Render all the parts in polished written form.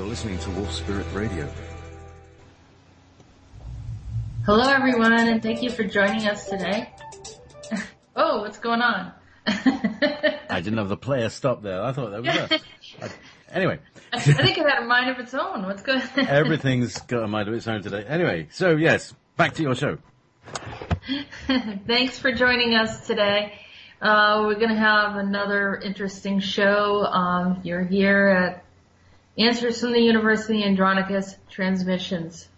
You're listening to Wolf Spirit Radio. Hello, everyone, and thank you for joining us today. Oh, what's going on? I didn't have the player stop there. I thought that was us. Anyway. I think it had a mind of its own. What's going on? Everything's got a mind of its own today. Anyway, so yes, back to your show. Thanks for joining us today. We're going to have another interesting show. You're here at Answers from the University Andronicus Transmissions.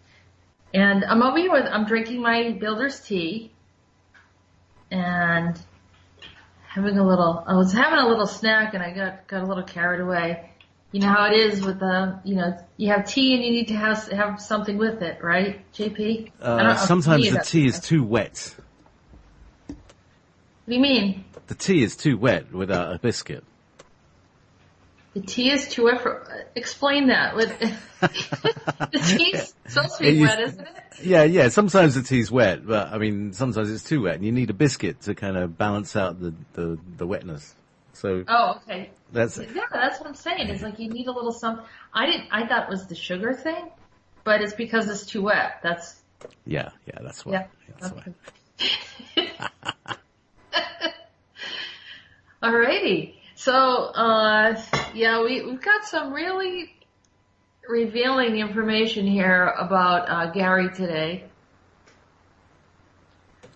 And I'm over here I'm drinking my builder's tea and I was having a little snack and I got a little carried away. You know how it is with you have tea and you need to have something with it, right, JP? Sometimes the tea is too wet. What do you mean? The tea is too wet without a biscuit. The tea is too wet explain that. The tea's supposed to be wet, isn't it? Yeah. Sometimes the tea's wet, but I mean, sometimes it's too wet and you need a biscuit to kind of balance out the wetness. So. Oh, okay. That's what I'm saying. It's like you need a little something. I thought it was the sugar thing, but it's because it's too wet. That's. Yeah, that's why. Yeah, that's okay. why. Alrighty. So, we've got some really revealing information here about Gary today.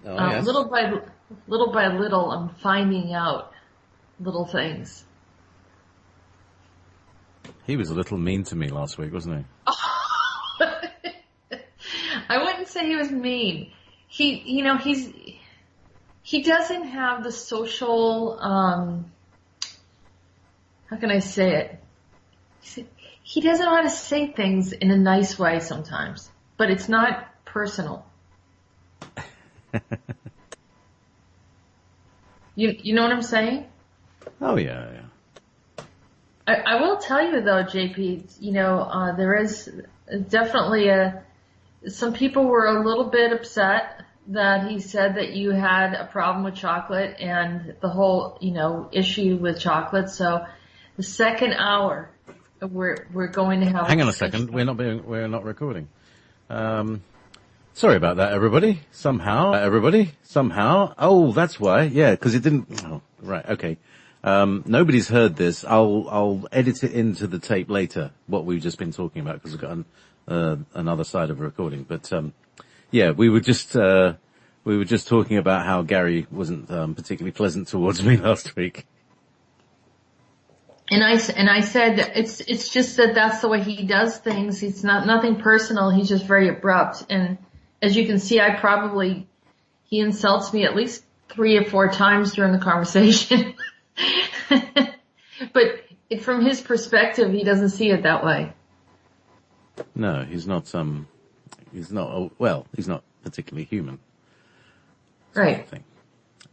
Oh, yes. Little by little, I'm finding out little things. He was a little mean to me last week, wasn't he? I wouldn't say he was mean. He doesn't have the social, how can I say it? He doesn't know how to say things in a nice way sometimes, but it's not personal. You know what I'm saying? Oh, yeah. I will tell you though, JP, there is definitely some people were a little bit upset that he said that you had a problem with chocolate and the whole, issue with chocolate. So the second hour, we're going to have. Hang on a second. We're not recording. Sorry about that, everybody. Somehow. Oh, that's why. Yeah, because it didn't. Oh, right. Okay. Nobody's heard this. I'll edit it into the tape later. What we've just been talking about because we've got another side of a recording. But yeah, we were just talking about how Gary wasn't particularly pleasant towards me last week. And I said it's just that that's the way he does things. It's nothing personal. He's just very abrupt. And as you can see, he insults me at least 3 or 4 times during the conversation. But from his perspective, he doesn't see it that way. No, he's not particularly human. Right.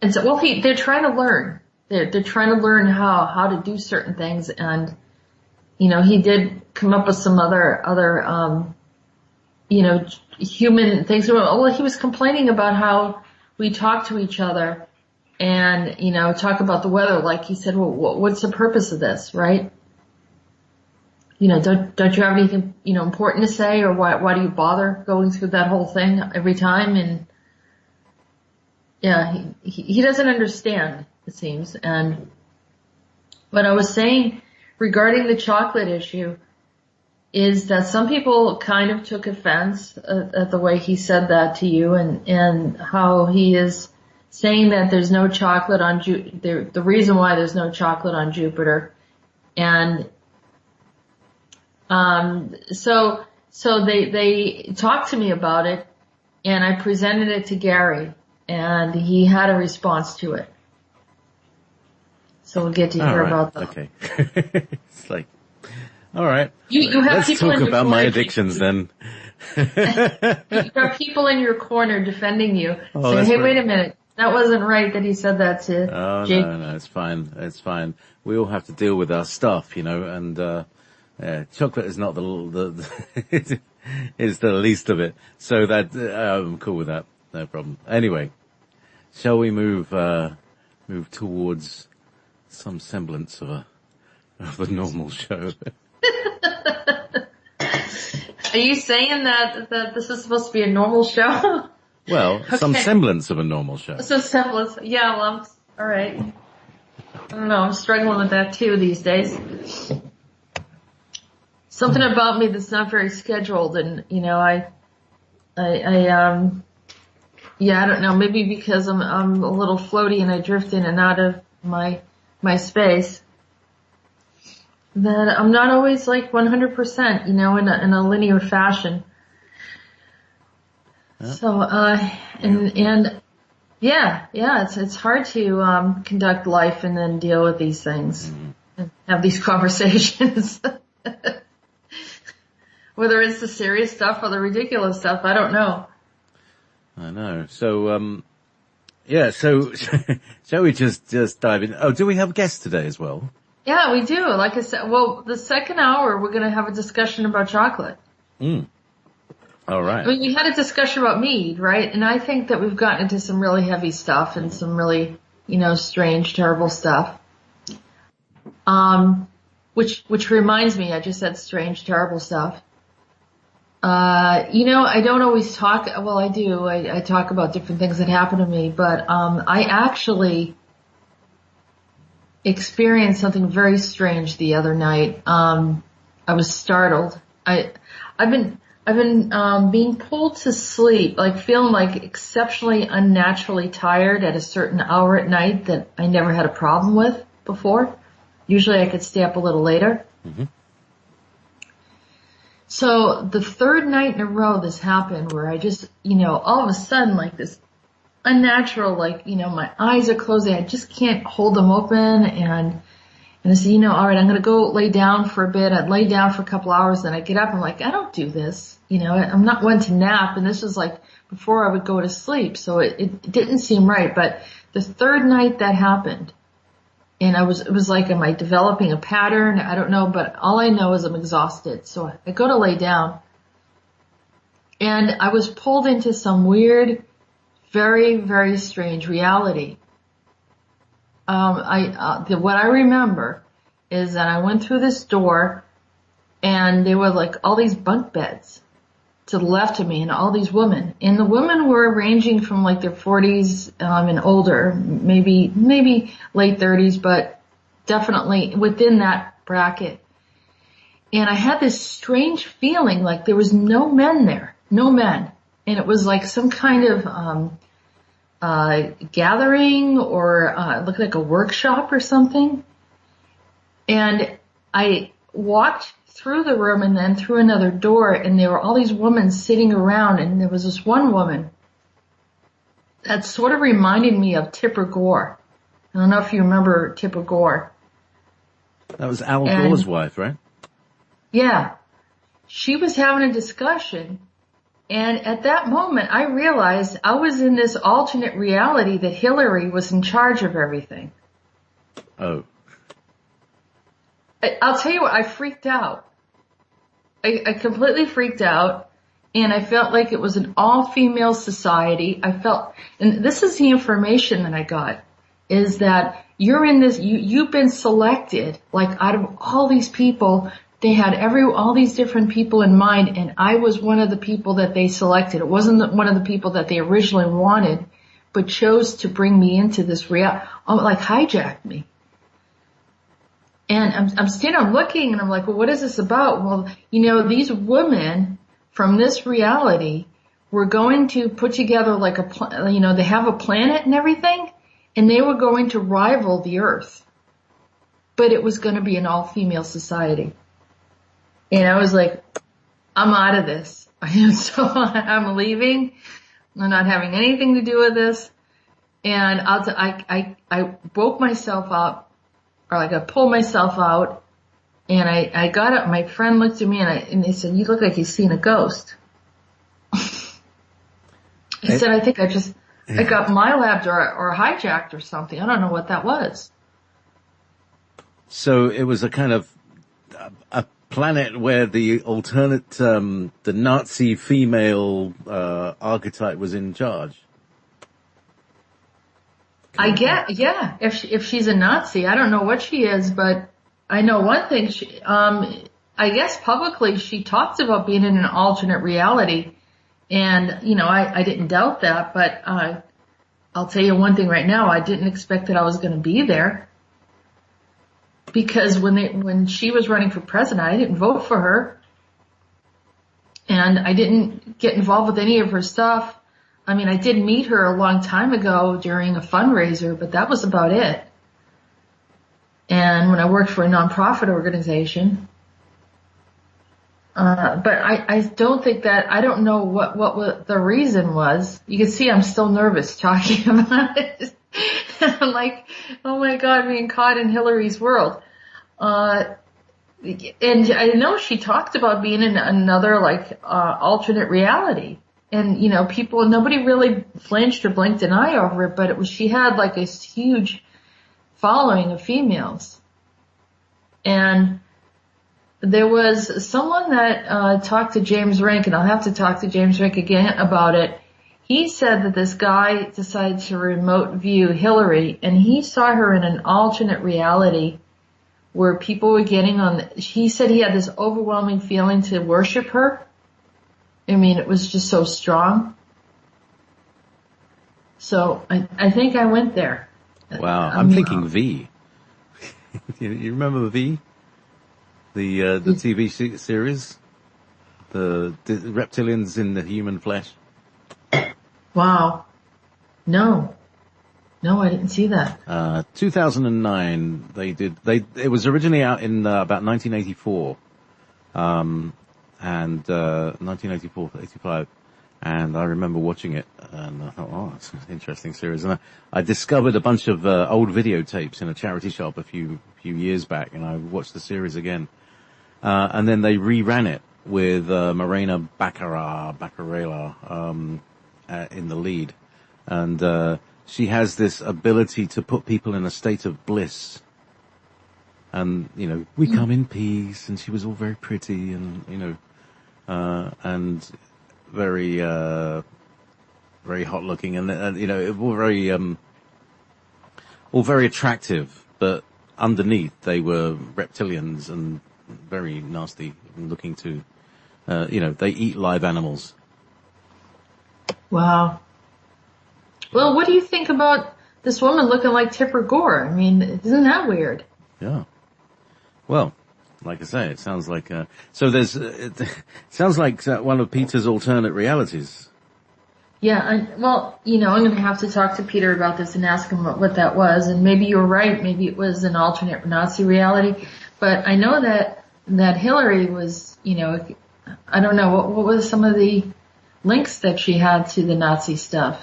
And so, they're trying to learn. They're trying to learn how to do certain things, and he did come up with some other human things. Well, he was complaining about how we talk to each other and talk about the weather. Like he said, well, what's the purpose of this, right? Don't you have anything important to say, or why do you bother going through that whole thing every time? And yeah, he doesn't understand, it seems. And what I was saying regarding the chocolate issue is that some people kind of took offense at the way he said that to you, and how he is saying that there's no chocolate on the reason why there's no chocolate on Jupiter. And so they talked to me about it, and I presented it to Gary, and he had a response to it. So we'll get to hear about that. Okay. It's like, all right. You have Let's people talk in your about corner. my addictions then. You have people in your corner defending you, saying, "Hey, wait a minute, that wasn't right that he said that to Jake." No, it's fine. It's fine. We all have to deal with our stuff, and chocolate is not is the least of it. So that I'm cool with that. No problem. Anyway, shall we move towards some semblance of a normal show? Are you saying that this is supposed to be a normal show? Well, Okay. some semblance of a normal show. So semblance. Yeah, well, all right. I don't know. I'm struggling with that too these days. Something about me that's not very scheduled, and yeah, I don't know. Maybe because I'm a little floaty and I drift in and out of my space. That I'm not always like 100%, in a linear fashion. Yeah. So, and yeah, it's hard to, conduct life and then deal with these things and have these conversations. Whether it's the serious stuff or the ridiculous stuff, I don't know. I know. So, yeah, so shall we just dive in? Oh, do we have guests today as well? Yeah, we do. Like I said, well, the second hour, we're going to have a discussion about chocolate. All right. I mean, we had a discussion about mead, right? And I think that we've gotten into some really heavy stuff and some really, strange, terrible stuff. Which reminds me, I just said strange, terrible stuff. I don't always talk, well, I do. I talk about different things that happen to me, but, I actually experienced something very strange the other night. I was startled. I've been being pulled to sleep, like feeling like exceptionally unnaturally tired at a certain hour at night that I never had a problem with before. Usually I could stay up a little later. Mm-hmm. So the third night in a row this happened where I just, all of a sudden like this unnatural, like, my eyes are closing. I just can't hold them open. And I said, all right, I'm going to go lay down for a bit. I'd lay down for a couple hours. Then I get up. I'm like, I don't do this. I'm not one to nap. And this was like before I would go to sleep. So it didn't seem right. But the third night that happened, and it was like, am I developing a pattern? I don't know. But all I know is I'm exhausted. So I go to lay down. And I was pulled into some weird, very, very strange reality. What I remember is that I went through this door and there were like all these bunk beds to the left of me and all these women. And the women were ranging from like their 40s, and older, maybe late 30s, but definitely within that bracket. And I had this strange feeling like there was no men there, no men. And it was like some kind of, gathering or, it looked like a workshop or something. And I walked through the room and then through another door, and there were all these women sitting around, and there was this one woman that sort of reminded me of Tipper Gore. I don't know if you remember Tipper Gore. That was Al Gore's wife, right? Yeah. She was having a discussion. And at that moment, I realized I was in this alternate reality that Hillary was in charge of everything. Oh. I'll tell you what, I freaked out. I completely freaked out, and I felt like it was an all-female society. And this is the information that I got, is that you're in this, you've been selected, like out of all these people. They had all these different people in mind, and I was one of the people that they selected. It wasn't one of the people that they originally wanted, but chose to bring me into this like hijacked me. And I'm standing, I'm looking, and I'm like, well, what is this about? Well, these women from this reality were going to put together like they have a planet and everything, and they were going to rival the Earth. But it was going to be an all-female society. And I was like, I'm out of this. I'm leaving. I'm not having anything to do with this. And I woke myself up, or like I pulled myself out, and I got up. My friend looked at me and he said, "You look like you've seen a ghost." I said, "I think I got milabbed or hijacked or something. I don't know what that was." So it was a kind of a planet where the alternate, the Nazi female archetype was in charge. I get, if she's a Nazi, I don't know what she is, but I know one thing. I guess publicly she talked about being in an alternate reality. And, I didn't doubt that, but, I'll tell you one thing right now. I didn't expect that I was going to be there. Because when she was running for president, I didn't vote for her. And I didn't get involved with any of her stuff. I mean, I did meet her a long time ago during a fundraiser, but that was about it. And when I worked for a nonprofit organization. But I don't think that, I don't know what the reason was. You can see I'm still nervous talking about it. I'm like, oh my God, being caught in Hillary's world. And I know she talked about being in another, alternate reality. And, nobody really flinched or blinked an eye over it, but she had like this huge following of females. And there was someone that talked to James Rink, and I'll have to talk to James Rink again about it. He said that this guy decided to remote view Hillary, and he saw her in an alternate reality where people were getting he said he had this overwhelming feeling to worship her. I mean, it was just so strong. So I think I went there. Wow, I'm thinking V. You remember V? The TV series? The reptilians in the human flesh? Wow. No, I didn't see that. 2009, it was originally out in about 1984. And 1984, 85. And I remember watching it, and I thought, oh, it's an interesting series. And I discovered a bunch of old videotapes in a charity shop a few years back, and I watched the series again. And then they reran it with Morena Baccarella in the lead. And she has this ability to put people in a state of bliss. And, we come in peace, and she was all very pretty and, and very, very hot looking and, all very attractive, but underneath they were reptilians and very nasty and looking to, they eat live animals. Wow. Well, what do you think about this woman looking like Tipper Gore? I mean, isn't that weird? Yeah. Well, like I say, it sounds like, it sounds like one of Peter's alternate realities. Yeah, I'm going to have to talk to Peter about this and ask him what that was. And maybe you're right. Maybe it was an alternate Nazi reality. But I know that Hillary was, I don't know, what was some of the links that she had to the Nazi stuff?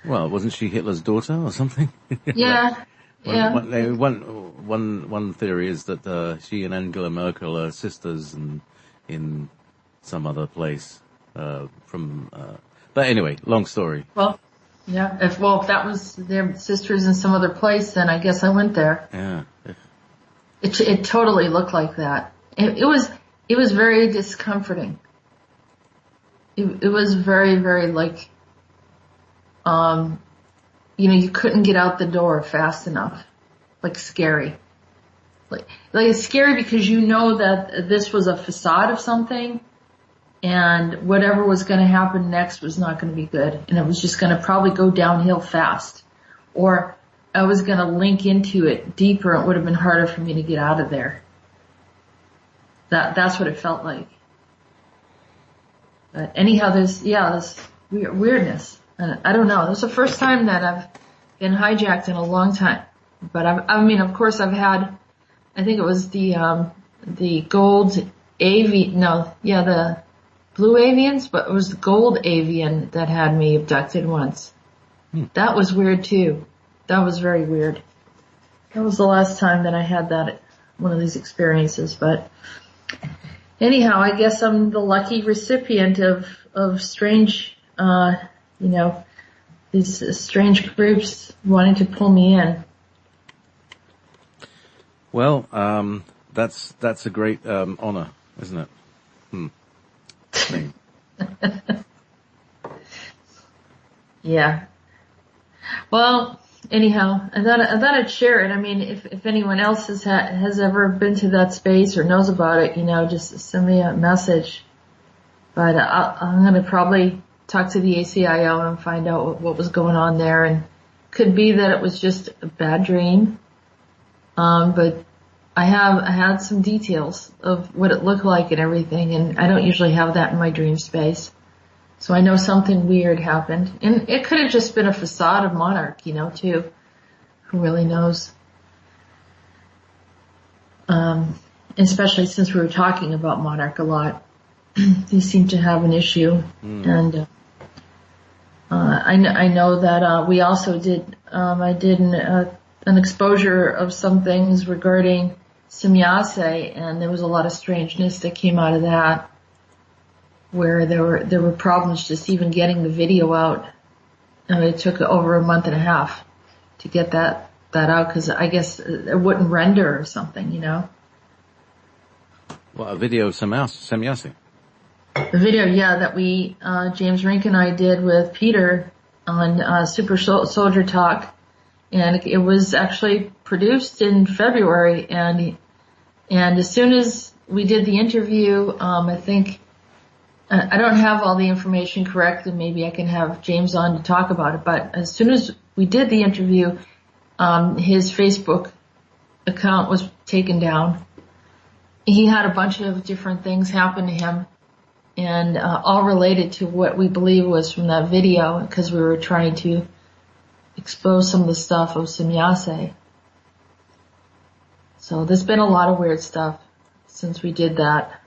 Well, wasn't she Hitler's daughter or something? Yeah. Yeah. One theory is that she and Angela Merkel are sisters in some other place but anyway, long story. Well, yeah. If that was their sisters in some other place, then I guess I went there. Yeah. It totally looked like that. It was very discomforting. It was very, very you couldn't get out the door fast enough. Like scary. Like it's scary because that this was a facade of something, and whatever was going to happen next was not going to be good, and it was just going to probably go downhill fast, or I was going to link into it deeper. It would have been harder for me to get out of there. That's what it felt like. But anyhow, there's this weirdness. And I don't know. This is the first time that I've been hijacked in a long time. But of course I've had, I think it was the gold the blue avians, but it was the gold avian that had me abducted once. That was weird too. That was very weird. That was the last time that I had one of these experiences. But anyhow, I guess I'm the lucky recipient of strange, these strange groups wanting to pull me in. Well, that's a great honor, isn't it? Thing. Yeah. Well, anyhow, I thought I'd share it. I mean, if anyone else has ever been to that space or knows about it, just send me a message. But I'm going to probably talk to the ACIO and find out what was going on there. And could be that it was just a bad dream. But I had some details of what it looked like and everything, and I don't usually have that in my dream space. So I know something weird happened. And it could have just been a facade of Monarch, too. Who really knows? Especially since we were talking about Monarch a lot. They seem to have an issue. And I know that we also did, I did an exposure of some things regarding Semyase, and there was a lot of strangeness that came out of that, where there were problems just even getting the video out. It took over a month and a half to get that out, because I guess it wouldn't render or something, What, a video of Semyase? The video, yeah, that we, James Rink and I did with Peter on Super Soldier Talk, and it was actually produced in February, and as soon as we did the interview, I think, I don't have all the information correct, and maybe I can have James on to talk about it, but as soon as we did the interview, his Facebook account was taken down. He had a bunch of different things happen to him, and all related to what we believe was from that video, because we were trying to expose some of the stuff of Semyase. So there's been a lot of weird stuff since we did that.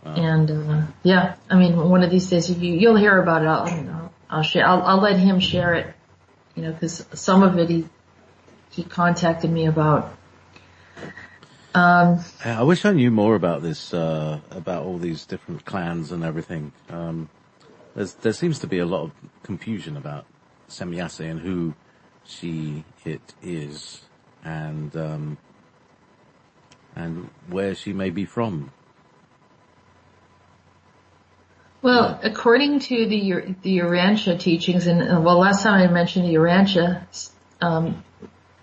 Wow. And yeah, I mean, one of these days you'll hear about it. I'll share. I'll let him share it, because some of it he contacted me about. I wish I knew more about this, about all these different clans and everything. There seems to be a lot of confusion about Semyase and who it is, and where she may be from. Well, according to the Urantia teachings, and last time I mentioned the Urantia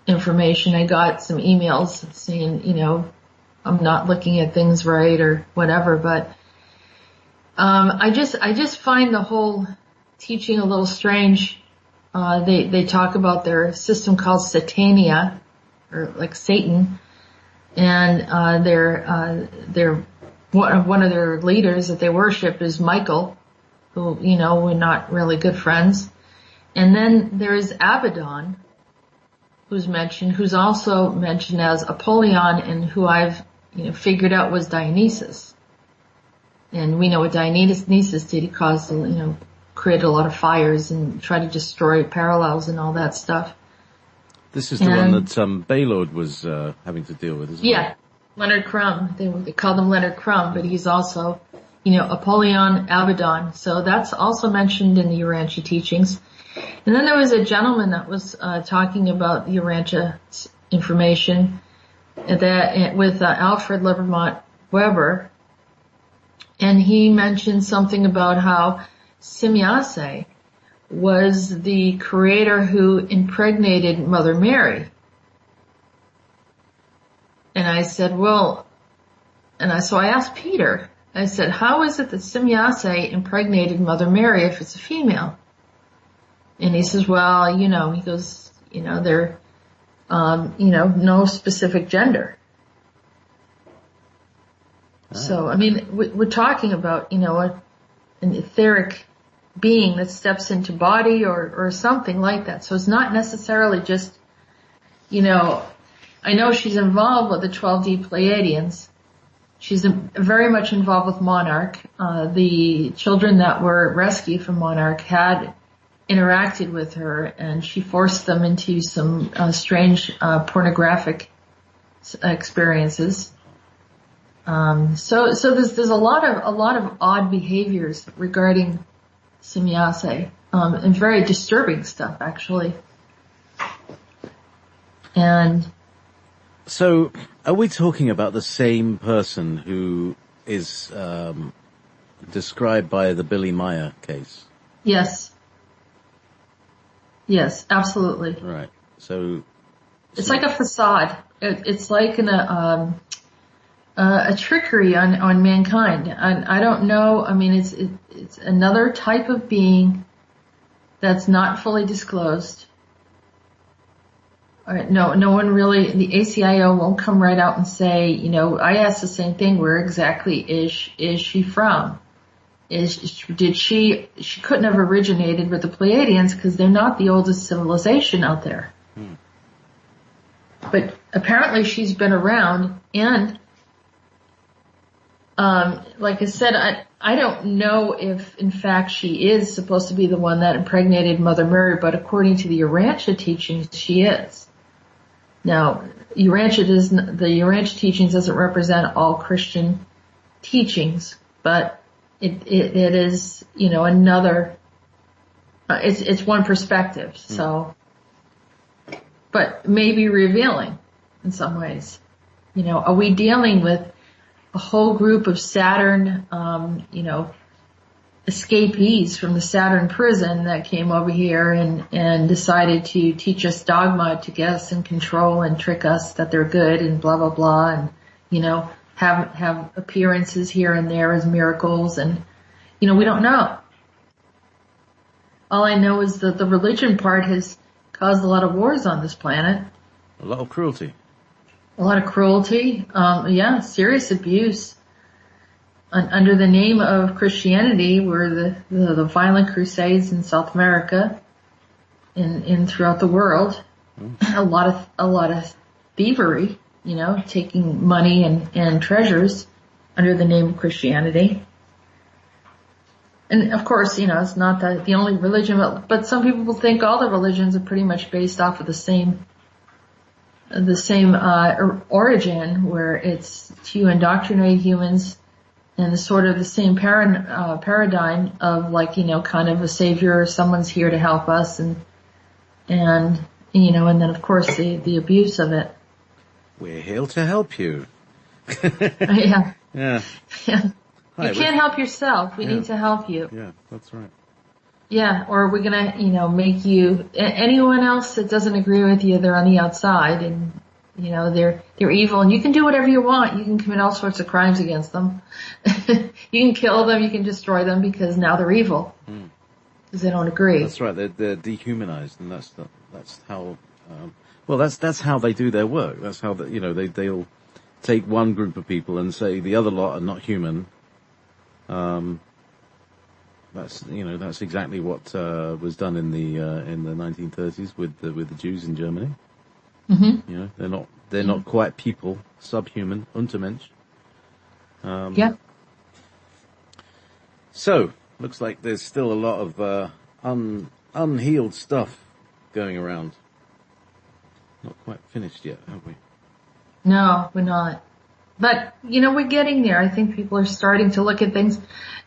information, I got some emails saying, I'm not looking at things right or whatever, but I just find the whole teaching a little strange. They talk about their system called Satania, or like Satan, and their one of their leaders that they worship is Michael, who, we're not really good friends. And then there's Abaddon, who's also mentioned as Apollyon, and who I've, figured out was Dionysus. And we know what Dionysus did. He caused, created a lot of fires and tried to destroy parallels and all that stuff. This is the one that Baylord was having to deal with, isn't it? Yeah, Leonard Crumb. They called him Leonard Crumb, but he's also, Apollyon, Abaddon. So that's also mentioned in the Urantia teachings. And then there was a gentleman that was talking about the Urantia information that with Alfred Livermont Weber, and he mentioned something about how Semyase was the creator who impregnated Mother Mary. And I said, so I asked Peter, I said, how is it that Semyase impregnated Mother Mary if it's a female? And he says, he goes, they're, no specific gender. Oh. So, I mean, we're talking about, an etheric being that steps into body or something like that. So it's not necessarily just, I know she's involved with the 12D Pleiadians. She's very much involved with Monarch. The children that were rescued from Monarch had interacted with her, and she forced them into some strange pornographic experiences. So there's a lot of odd behaviors regarding Semyase, and very disturbing stuff actually. And so, are we talking about the same person who is described by the Billy Meyer case? Yes. Yes, absolutely. Right. So It's like a facade. It's like a trickery on mankind. And I don't know. I mean, it's another type of being that's not fully disclosed. No one really, the ACIO won't come right out and say, I asked the same thing, where exactly is she from? She couldn't have originated with the Pleiadians because they're not the oldest civilization out there. But apparently she's been around, and like I said, I don't know if in fact she is supposed to be the one that impregnated Mother Mary, but according to the Urantia teachings, she is. Now, the Urantia teachings doesn't represent all Christian teachings, but it is, another, it's one perspective, so, but maybe revealing in some ways. Are we dealing with a whole group of Saturn, escapees from the Saturn prison that came over here and decided to teach us dogma, to get us in control and trick us that they're good and blah, blah, blah, and, have appearances here and there as miracles, and, we don't know. All I know is that the religion part has caused a lot of wars on this planet. A lot of cruelty. A lot of cruelty, serious abuse. Under the name of Christianity were the violent crusades in South America and throughout the world. A lot of thievery, taking money and treasures under the name of Christianity. And of course, it's not the only religion, but some people think all the religions are pretty much based off of the same origin, where it's to indoctrinate humans, and sort of the same paradigm of kind of a savior, or someone's here to help us, and then of course the abuse of it. We're here to help you. Yeah. Yeah. Yeah. Hi, you can't help yourself. We need to help you. Yeah, that's right. Yeah, or we're gonna, make you, anyone else that doesn't agree with you, they're on the outside, and, they're evil, and you can do whatever you want. You can commit all sorts of crimes against them. You can kill them, you can destroy them, because now they're evil. Because they don't agree. That's right, they're dehumanized, and that's how, that's how they do their work. That's how, they'll take one group of people and say the other lot are not human. That's exactly what was done in the 1930s with the Jews in Germany. Mm-hmm. They're not quite people, subhuman, Untermensch. Yeah. So looks like there's still a lot of unhealed stuff going around. Not quite finished yet, have we? No, we're not. But, we're getting there. I think people are starting to look at things,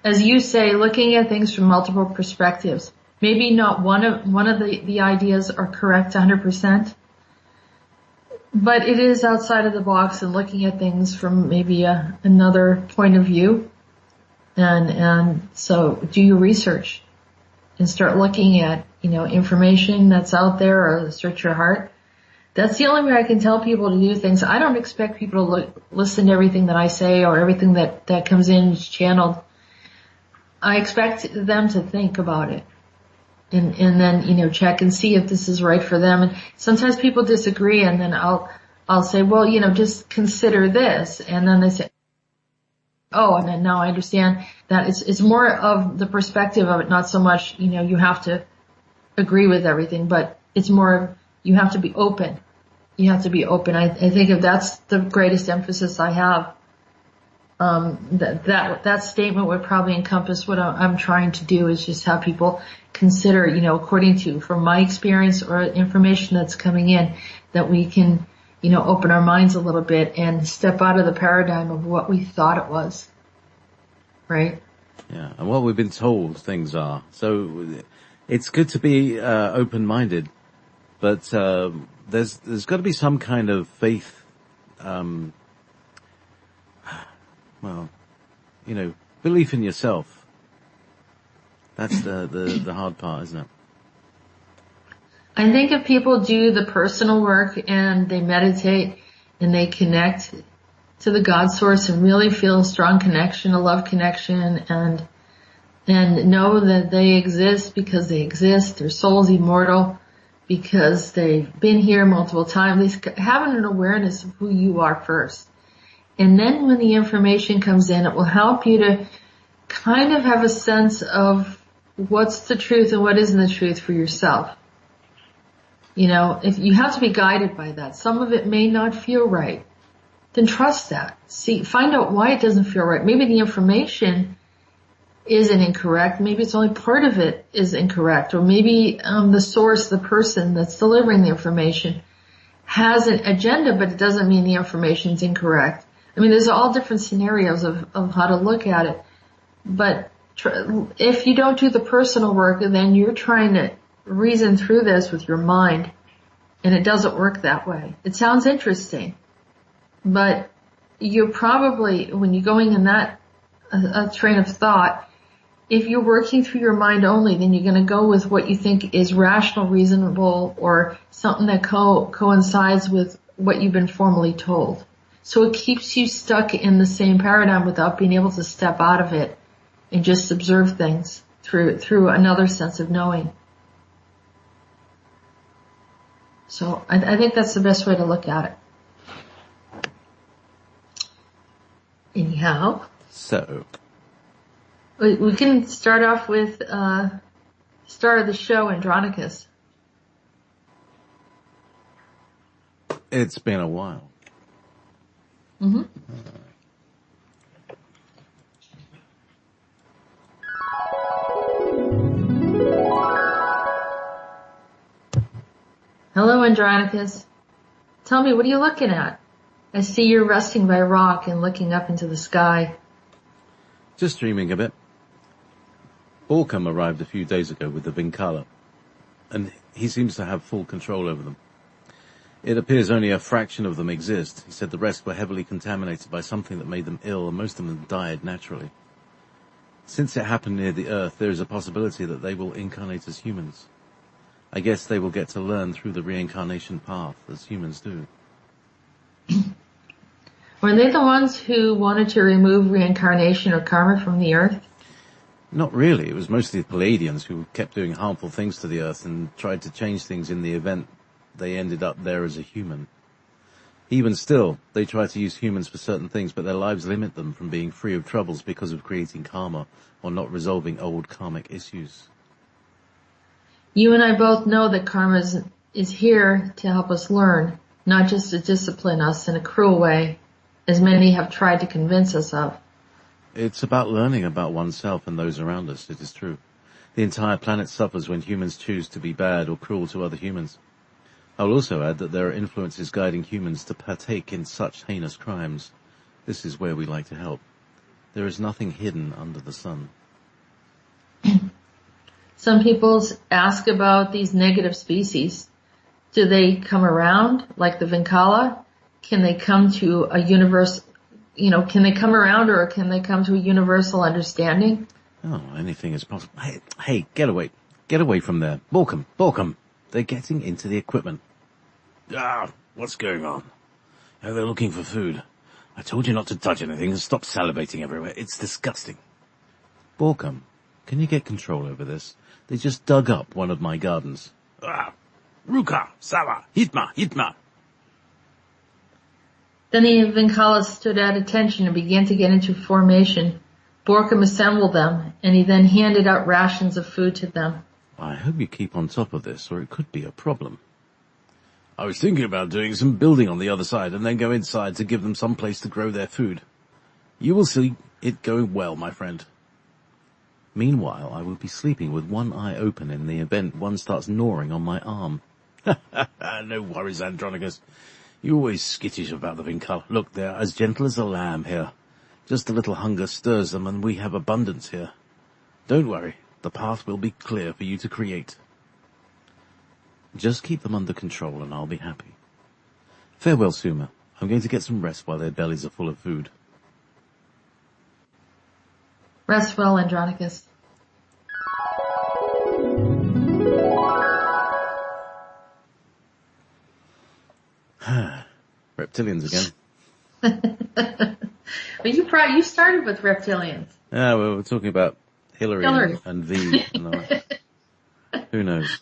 as you say, looking at things from multiple perspectives. Maybe not one of the ideas are correct 100%, but it is outside of the box and looking at things from maybe another point of view. And so do your research and start looking at, information that's out there, or search your heart. That's the only way I can tell people to do things. I don't expect people to listen to everything that I say, or everything that comes in is channeled. I expect them to think about it and then, check and see if this is right for them. And sometimes people disagree, and then I'll say, well, just consider this. And then they say, oh, and then now I understand that it's more of the perspective of it, not so much, you have to agree with everything, but it's more of, you have to be open. You have to be open. I think if that's the greatest emphasis I have, that statement would probably encompass what I'm trying to do, is just have people consider, according to, from my experience or information that's coming in, that we can, open our minds a little bit and step out of the paradigm of what we thought it was. Right? Yeah, and what we've been told things are. So it's good to be open-minded, but there's got to be some kind of faith, belief in yourself. That's the hard part, isn't it? I think if people do the personal work and they meditate and they connect to the God source and really feel a strong connection, a love connection, and know that they exist because they exist, their soul's immortal because they've been here multiple times, having an awareness of who you are first. And then when the information comes in, it will help you to kind of have a sense of what's the truth and what isn't the truth for yourself. If you have to be guided by that, some of it may not feel right, then trust that. Find out why it doesn't feel right. Maybe the information isn't incorrect. Maybe it's only part of it is incorrect. Or maybe the source, the person that's delivering the information has an agenda, but it doesn't mean the information is incorrect. I mean, there's all different scenarios of how to look at it. But if you don't do the personal work, then you're trying to reason through this with your mind, and it doesn't work that way. It sounds interesting, but you're probably, when you're going in that a train of thought, if you're working through your mind only, then you're going to go with what you think is rational, reasonable, or something that coincides with what you've been formally told. So it keeps you stuck in the same paradigm without being able to step out of it and just observe things through another sense of knowing. So I think that's the best way to look at it. Anyhow. So. We can start off with, start of the show, Andronicus. It's been a while. Mm-hmm. Hello, Andronicus. Tell me, what are you looking at? I see you're resting by a rock and looking up into the sky. Just dreaming a bit. Borkum arrived a few days ago with the Vinkala, and he seems to have full control over them. It appears only a fraction of them exist. He said the rest were heavily contaminated by something that made them ill, and most of them died naturally. Since it happened near the Earth, there is a possibility that they will incarnate as humans. I guess they will get to learn through the reincarnation path, as humans do. Were they the ones who wanted to remove reincarnation or karma from the Earth? Not really. It was mostly the Palladians who kept doing harmful things to the Earth and tried to change things in the event they ended up there as a human. Even still, they try to use humans for certain things, but their lives limit them from being free of troubles because of creating karma or not resolving old karmic issues. You and I both know that karma is here to help us learn, not just to discipline us in a cruel way, as many have tried to convince us of. It's about learning about oneself and those around us, it is true. The entire planet suffers when humans choose to be bad or cruel to other humans. I'll also add that there are influences guiding humans to partake in such heinous crimes. This is where we like to help. There is nothing hidden under the sun. Some people ask about these negative species. Do they come around like the Vinkala? Can they come to a universe, can they come around, or can they come to a universal understanding? Oh, anything is possible. Hey, get away. Get away from there. Borkum. They're getting into the equipment. What's going on? Oh, they're looking for food. I told you not to touch anything and stop salivating everywhere. It's disgusting. Borkum, can you get control over this? They just dug up one of my gardens. Ruka, Sava, Hitma. Then the Vinkala stood at attention and began to get into formation. Borkum assembled them, and he then handed out rations of food to them. I hope you keep on top of this, or it could be a problem. I was thinking about doing some building on the other side and then go inside to give them some place to grow their food. You will see it going well, my friend. Meanwhile, I will be sleeping with one eye open in the event one starts gnawing on my arm. No worries, Andronicus. You're always skittish about the Vinkala. Look, they're as gentle as a lamb here. Just a little hunger stirs them and we have abundance here. Don't worry, the path will be clear for you to create. Just keep them under control and I'll be happy. Farewell, Suma. I'm going to get some rest while their bellies are full of food. Rest well, Andronicus. reptilians again. But you started with reptilians. Yeah, well, we're talking about Hillary. And V and all that. Who knows?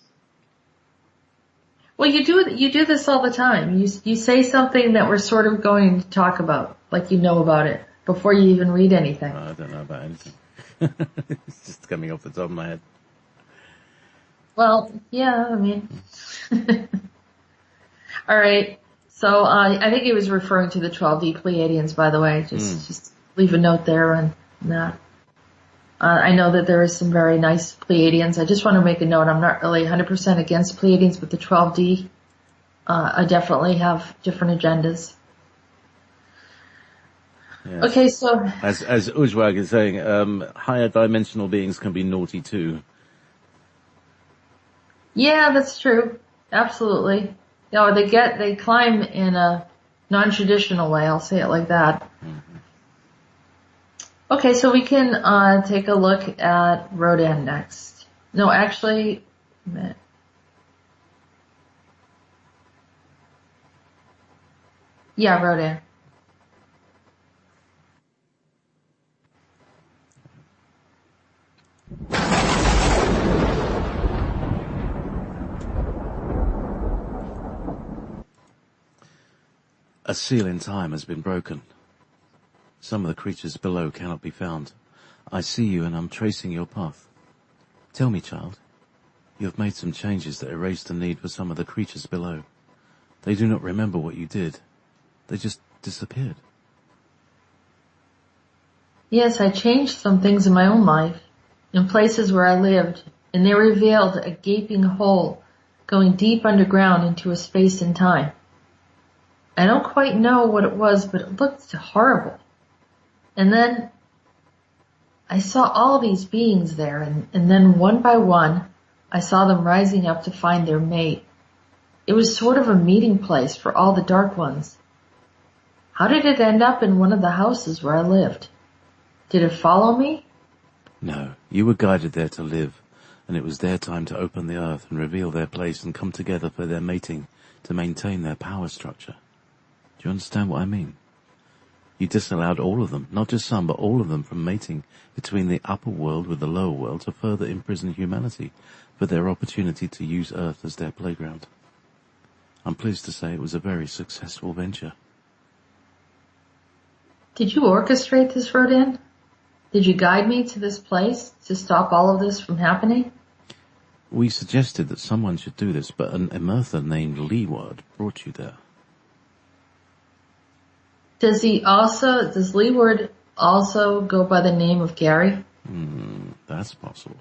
Well, you do this all the time. You say something that we're sort of going to talk about, like you know about it, before you even read anything. I don't know about anything. It's just coming off the top of my head. Well, yeah, I mean. All right. So, I think he was referring to the 12D Pleiadians, by the way. Just leave a note there on that. I know that there is some very nice Pleiadians. I just want to make a note. I'm not really 100% against Pleiadians, but the 12D, I definitely have different agendas. Yes. Okay, so. As Ujwag is saying, higher dimensional beings can be naughty too. Yeah, that's true. Absolutely. You know, they climb in a non-traditional way. I'll say it like that. Mm-hmm. Okay, so we can take a look at Rhodan next. No, actually, yeah, Rhodan. A seal in time has been broken. Some of the creatures below cannot be found. I see you and I'm tracing your path. Tell me, child, you have made some changes that erase the need for some of the creatures below. They do not remember what you did. They just disappeared. Yes, I changed some things in my own life, in places where I lived, and they revealed a gaping hole going deep underground into a space and time. I don't quite know what it was, but it looked horrible. And then I saw all these beings there, and then one by one, I saw them rising up to find their mate. It was sort of a meeting place for all the Dark Ones. How did it end up in one of the houses where I lived? Did it follow me? No, you were guided there to live, and it was their time to open the earth and reveal their place and come together for their mating to maintain their power structure. Do you understand what I mean? You disallowed all of them, not just some, but all of them from mating between the upper world with the lower world to further imprison humanity for their opportunity to use Earth as their playground. I'm pleased to say it was a very successful venture. Did you orchestrate this, Rhodan? Did you guide me to this place to stop all of this from happening? We suggested that someone should do this, but an Emertha named Leeward brought you there. Does Leeward also go by the name of Gary? That's possible.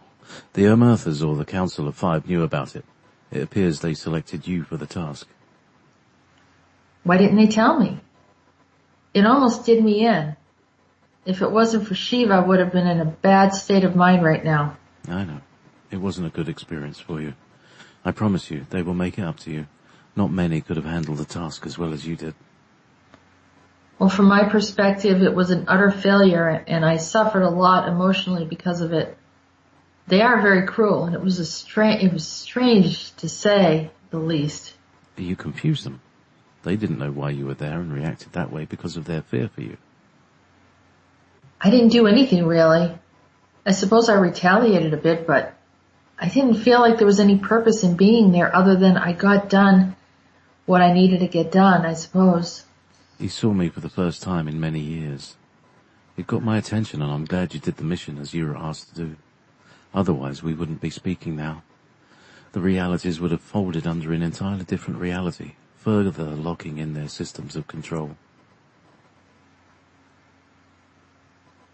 The Emerthas or the Council of Five knew about it. It appears they selected you for the task. Why didn't they tell me? It almost did me in. If it wasn't for Shiva, I would have been in a bad state of mind right now. I know. It wasn't a good experience for you. I promise you, they will make it up to you. Not many could have handled the task as well as you did. Well, from my perspective, it was an utter failure, and I suffered a lot emotionally because of it. They are very cruel, and it was strange to say the least. You confused them. They didn't know why you were there and reacted that way because of their fear for you. I didn't do anything, really. I suppose I retaliated a bit, but I didn't feel like there was any purpose in being there other than I got done what I needed to get done, I suppose. You saw me for the first time in many years. It got my attention, and I'm glad you did the mission as you were asked to do. Otherwise, we wouldn't be speaking now. The realities would have folded under an entirely different reality, further locking in their systems of control.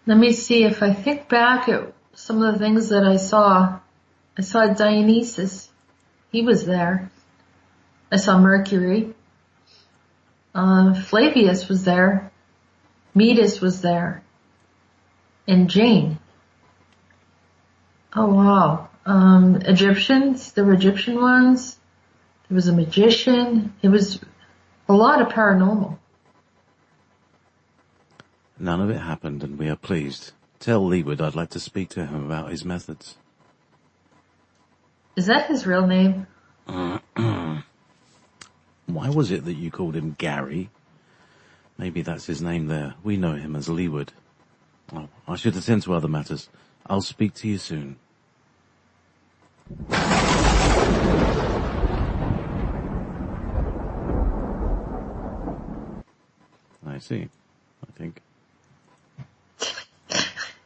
Let me see, if I think back at some of the things that I saw Dionysus. He was there. I saw Mercury. Flavius was there. Meetis was there. And Jane. Oh wow. Egyptians, there were Egyptian ones. There was a magician. It was a lot of paranormal. None of it happened, and we are pleased. Tell Leeward I'd like to speak to him about his methods. Is that his real name? Why was it that you called him Gary? Maybe that's his name there. We know him as Leeward. Oh, I should attend to other matters. I'll speak to you soon. I see. I think.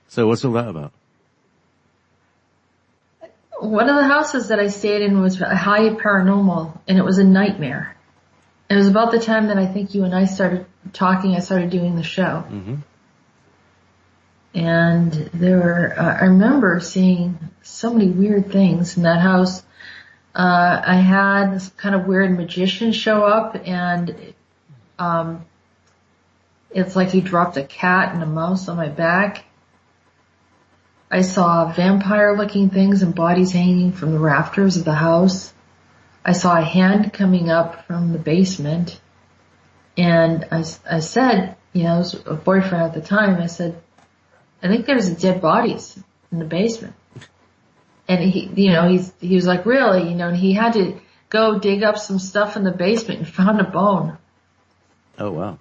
So what's all that about? One of the houses that I stayed in was high paranormal, and it was a nightmare. It was about the time that I think you and I started talking. I started doing the show. Mm-hmm. And there were, I remember seeing so many weird things in that house. I had this kind of weird magician show up, and it's like he dropped a cat and a mouse on my back. I saw vampire-looking things and bodies hanging from the rafters of the house. I saw a hand coming up from the basement. And I said, you know, I was a boyfriend at the time, I said, I think there's dead bodies in the basement. And he was like, really? You know, and he had to go dig up some stuff in the basement and found a bone. Oh, wow.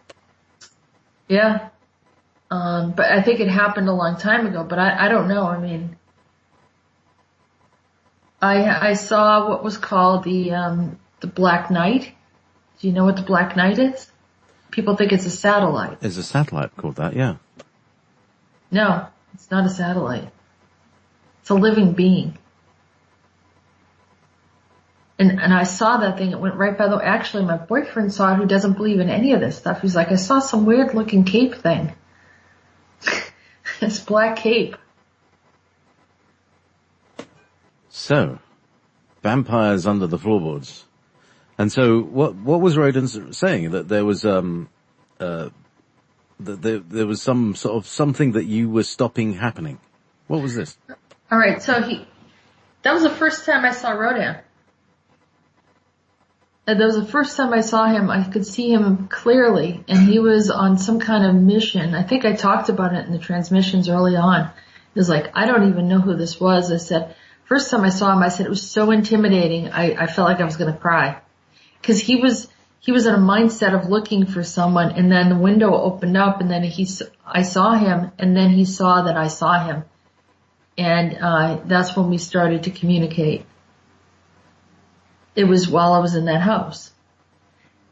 Yeah. But I think it happened a long time ago, but I don't know. I mean, I saw what was called the Black Knight. Do you know what the Black Knight is? People think it's a satellite. There's a satellite called that, yeah. No, it's not a satellite. It's a living being. And I saw that thing. It went right by actually my boyfriend saw it, who doesn't believe in any of this stuff. He's like, I saw some weird looking cape thing. This black cape. So, vampires under the floorboards. And so what was Rhodan saying? That there was, that there was some sort of something that you were stopping happening. What was this? All right. So that was the first time I saw Rhodan. That was the first time I saw him. I could see him clearly, and he was on some kind of mission. I think I talked about it in the transmissions early on. It was like, I don't even know who this was. I said, first time I saw him, I said it was so intimidating. I felt like I was going to cry. Cause he was in a mindset of looking for someone, and then the window opened up, and then I saw him, and then he saw that I saw him. And, that's when we started to communicate. It was while I was in that house.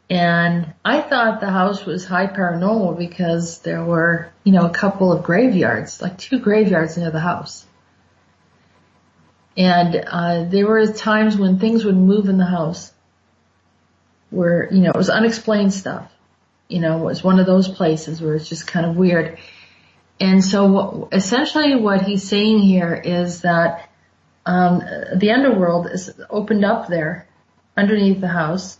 And I thought the house was high paranormal because there were, a couple of graveyards, like 2 graveyards near the house. And, there were times when things would move in the house where, it was unexplained stuff. It was one of those places where it's just kind of weird. And so essentially what he's saying here is that, the underworld is opened up there underneath the house.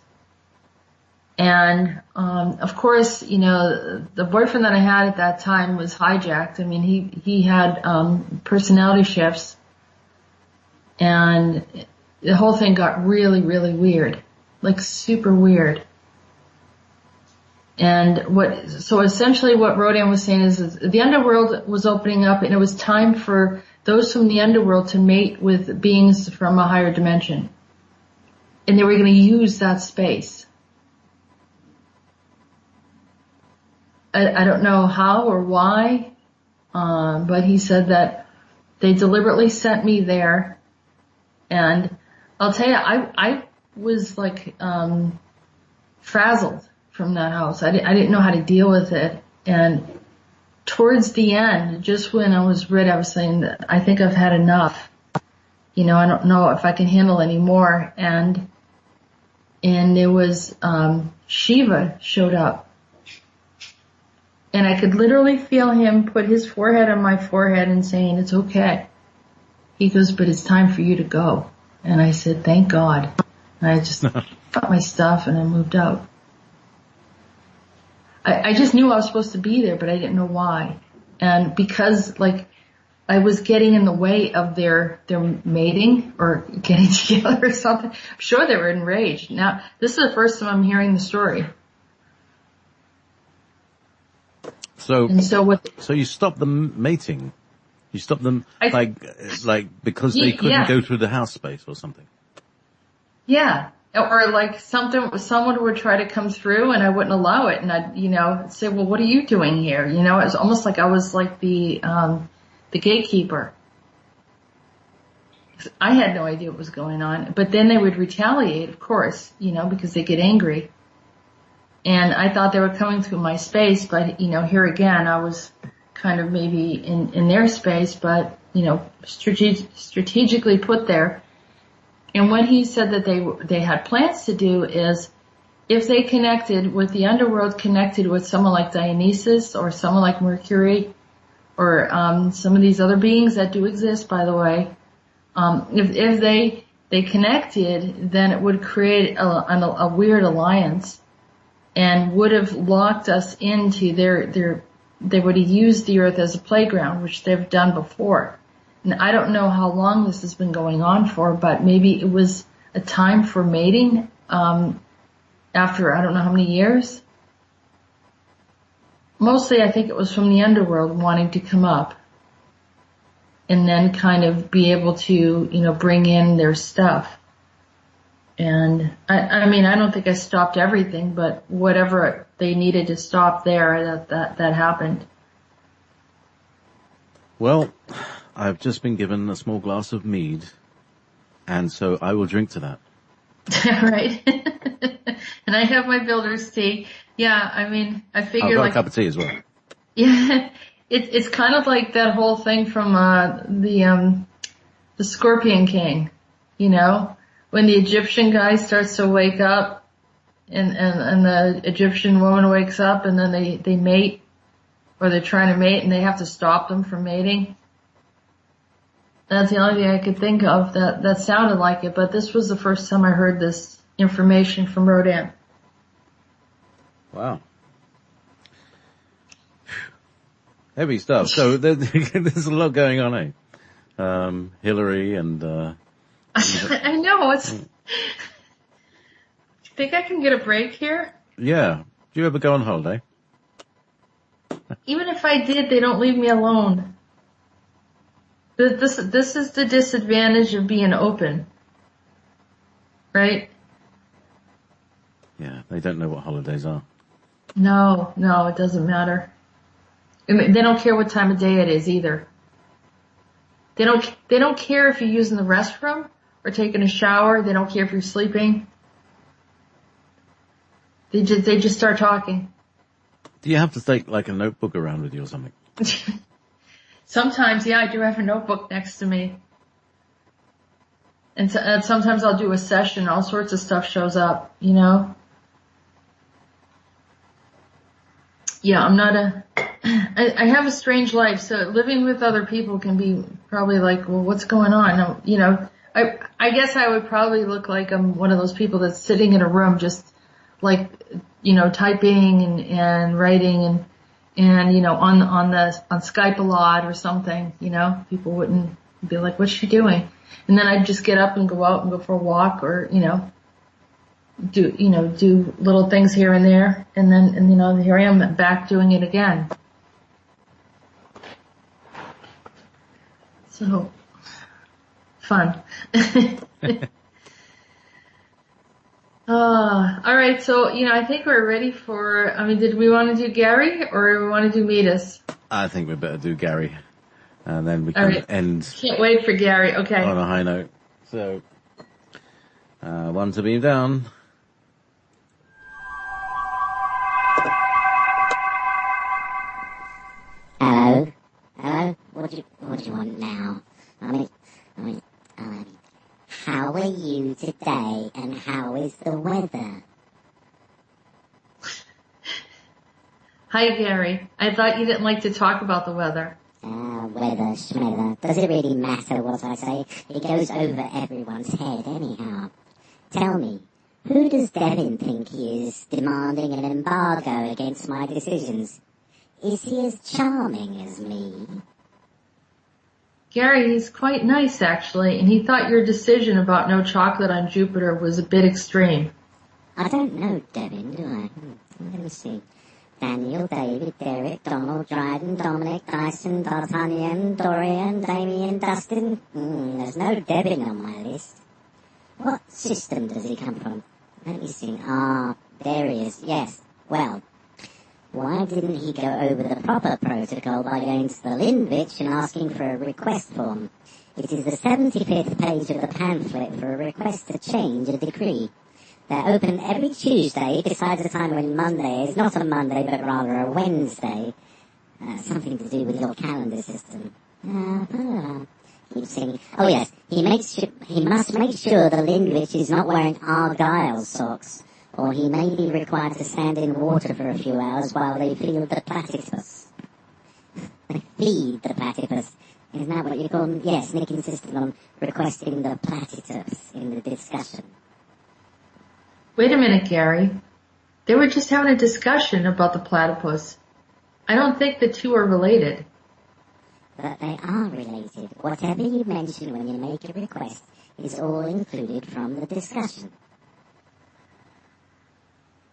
And, of course, the boyfriend that I had at that time was hijacked. I mean, he had, personality shifts, and the whole thing got really, really weird, like super weird. And so essentially what Rhodan was saying is the underworld was opening up, and it was time for those from the underworld to mate with beings from a higher dimension. And they were going to use that space. I don't know how or why, but he said that they deliberately sent me there. And I'll tell you, I was like, frazzled from that house. I didn't know how to deal with it. And towards the end, just when I was ready, I was saying that I think I've had enough. I don't know if I can handle any more. And it was, Shiva showed up. And I could literally feel him put his forehead on my forehead and saying, it's okay. He goes, but it's time for you to go. And I said, thank God. And I just got my stuff and I moved out. I just knew I was supposed to be there, but I didn't know why. And because, I was getting in the way of their mating or getting together or something. I'm sure they were enraged. Now, this is the first time I'm hearing the story. So you stopped them mating? You stopped them, because they couldn't go through the house space or something? Yeah. or like someone would try to come through and I wouldn't allow it. And I'd, say, well, what are you doing here? It was almost like I was like the gatekeeper. I had no idea what was going on, but then they would retaliate, of course, because they get angry. And I thought they were coming through my space, but, here again, I was kind of maybe in their space, but, strategically put there. And what he said that they had plans to do is, if they connected with the underworld, connected with someone like Dionysus or someone like Mercury, or some of these other beings that do exist, by the way, if they connected, then it would create a weird alliance, and would have locked us into they would have used the earth as a playground, which they've done before. And I don't know how long this has been going on for, but maybe it was a time for mating, after I don't know how many years. Mostly I think it was from the underworld wanting to come up and then kind of be able to, bring in their stuff. And I mean, I don't think I stopped everything, but whatever they needed to stop there, that happened. Well, I've just been given a small glass of mead, and so I will drink to that. Right. And I have my builder's tea. Yeah, I mean, I figure I've got a cup of tea as well. Yeah, it's kind of like that whole thing from the Scorpion King, when the Egyptian guy starts to wake up, and the Egyptian woman wakes up, and then they mate, or they're trying to mate, and they have to stop them from mating. That's the only thing I could think of that sounded like it, but this was the first time I heard this information from Rhodan. Wow. Heavy stuff. So there's a lot going on, eh? Hillary and, I know, do you think I can get a break here? Yeah. Do you ever go on holiday? Even if I did, they don't leave me alone. This is the disadvantage of being open. Right? Yeah, they don't know what holidays are. No, it doesn't matter. I mean, they don't care what time of day it is either. They don't care if you're using the restroom or taking a shower. They don't care if you're sleeping. They just start talking. Do you have to take like a notebook around with you or something? Sometimes, yeah, I do have a notebook next to me. And sometimes I'll do a session, all sorts of stuff shows up, Yeah, I have a strange life, so living with other people can be probably like, well, what's going on? I guess I would probably look like I'm one of those people that's sitting in a room just like, typing and writing and on Skype a lot or something, people wouldn't be like, what's she doing? And then I'd just get up and go out and go for a walk or, do little things here and there. And then, here I am back doing it again. So, fun. All right. So, I think we're ready for, did we want to do Gary or do we want to do Meetis? I think we better do Gary. And then we can end. Can't wait for Gary. Okay. On a high note. So, one to beam down. Hello? What do you want now? How are you today and how is the weather? Hi, Gary. I thought you didn't like to talk about the weather. Weather, schmeather. Does it really matter what I say? It goes over everyone's head anyhow. Tell me, who does Devin think he is demanding an embargo against my decisions? Is he as charming as me? Gary, he's quite nice actually, and he thought your decision about no chocolate on Jupiter was a bit extreme. I don't know, Devin, do I? Let me see. Daniel, David, Derek, Donald, Dryden, Dominic, Dyson, D'Artagnan, Dorian, Damien, Dustin. There's no Devin on my list. What system does he come from? Let me see. Ah, there he is. Yes. Well, why didn't he go over the proper protocol by going to the Lindvich and asking for a request form? It is the 75th page of the pamphlet for a request to change a decree. They're open every Tuesday, besides the time when Monday is not a Monday, but rather a Wednesday. Something to do with your calendar system. Keep singing. Oh yes, he must make sure the Lindvich is not wearing Argyle socks, or he may be required to stand in water for a few hours while they feed the platypus. They feed the platypus. Isn't that what you call them? Yes, Nick insisted on requesting the platypus in the discussion. Wait a minute, Gary. They were just having a discussion about the platypus. I don't think the two are related. But they are related. Whatever you mention when you make a request is all included from the discussion.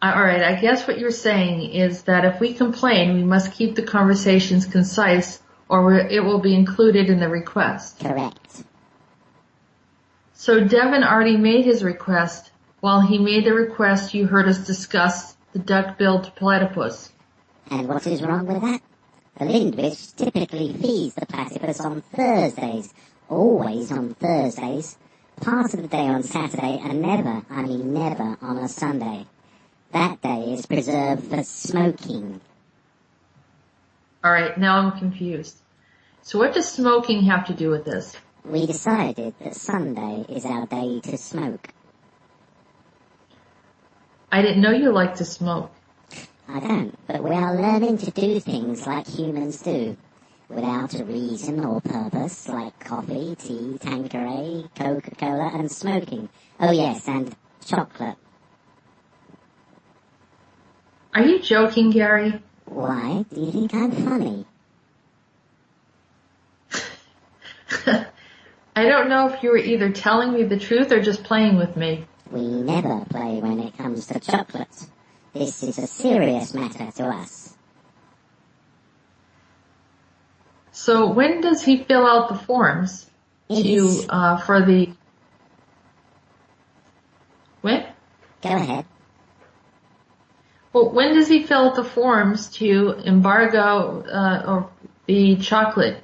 All right, I guess what you're saying is that if we complain, we must keep the conversations concise or it will be included in the request. Correct. So Devin already made his request. While he made the request, you heard us discuss the duck-billed platypus. And what is wrong with that? The Lindvich typically feeds the platypus on Thursdays, always on Thursdays, part of the day on Saturday, and never on a Sunday. That day is preserved for smoking. All right, now I'm confused. So what does smoking have to do with this? We decided that Sunday is our day to smoke. I didn't know you liked to smoke. I don't, but we are learning to do things like humans do, without a reason or purpose, like coffee, tea, Tanqueray, Coca-Cola, and smoking. Oh yes, and chocolate. Are you joking, Gary? Why? Do you think I'm funny? I don't know if you were either telling me the truth or just playing with me. We never play when it comes to chocolate. This is a serious matter to us. So when does he fill out the forms for the... When? Go ahead. Well, when does he fill out the forms to embargo or the chocolate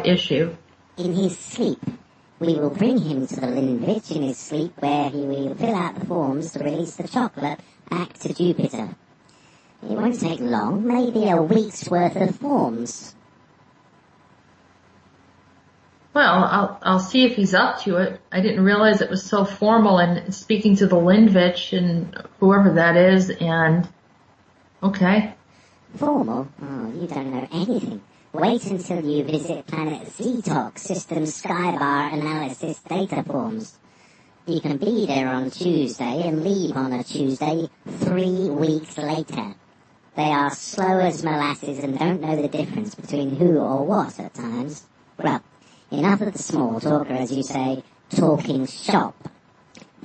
issue? In his sleep. We will bring him to the Lindvich in his sleep, where he will fill out the forms to release the chocolate back to Jupiter. It won't take long, maybe a week's worth of forms. Well, I'll see if he's up to it. I didn't realize it was so formal and speaking to the Lindvich and whoever that is, and... Okay. Formal? Oh, you don't know anything. Wait until you visit Planet Zetox Systems Skybar Analysis data forms. You can be there on Tuesday and leave on a Tuesday 3 weeks later. They are slow as molasses and don't know the difference between who or what at times. Well, enough of the small talk, or as you say, talking shop.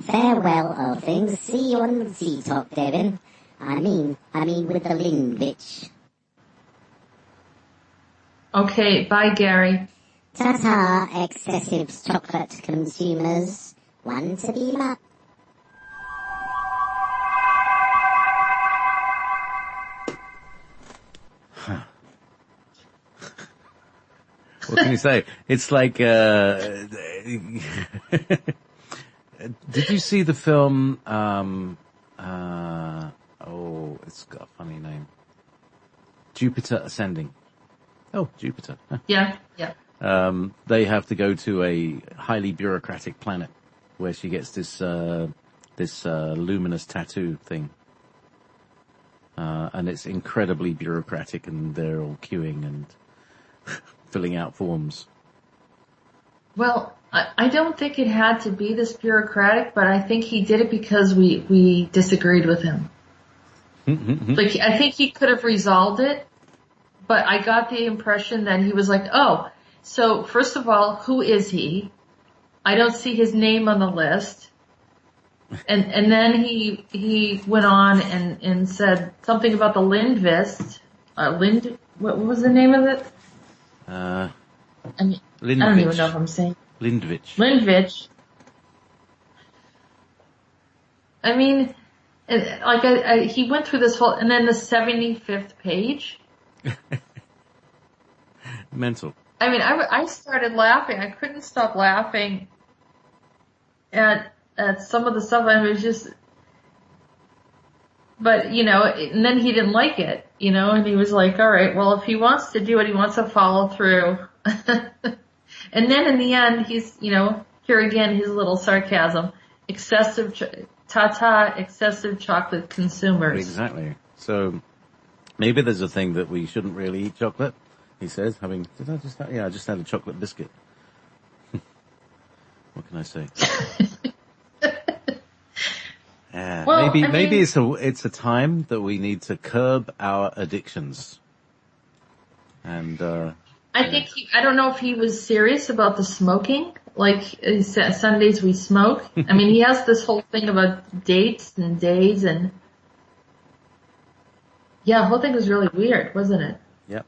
Farewell, old things. See you on the Zetox, Devin. I mean with the Lindvich. Okay, bye, Gary. Ta-ta, excessive chocolate consumers. One to beam up. What can you say? It's like, did you see the film, it's got a funny name. Jupiter Ascending. Oh, Jupiter. Huh. Yeah. They have to go to a highly bureaucratic planet where she gets this luminous tattoo thing. And it's incredibly bureaucratic and they're all queuing and filling out forms. Well, I don't think it had to be this bureaucratic, but I think he did it because we disagreed with him. Like, I think he could have resolved it, but I got the impression that he was like, oh, so first of all, who is he? I don't see his name on the list. And then he went on and said something about the Lindvist. What was the name of it? I don't even know if I'm saying. Lindvich. Lindvich. I mean, he went through this whole, and then the 75th page. Mental. I mean, I started laughing. I couldn't stop laughing at some of the stuff. I was just, but and then he didn't like it, and he was like, all right, well, if he wants to do it, he wants to follow through. And then in the end, he's, here again, his little sarcasm, excessive chocolate consumers. Exactly. So maybe there's a thing that we shouldn't really eat chocolate. He says, I just had a chocolate biscuit. What can I say? Well, maybe it's a time that we need to curb our addictions. And I don't know if he was serious about the smoking. Like he said, Sundays we smoke. I mean, he has this whole thing about dates and days, and yeah, the whole thing was really weird, wasn't it? Yep.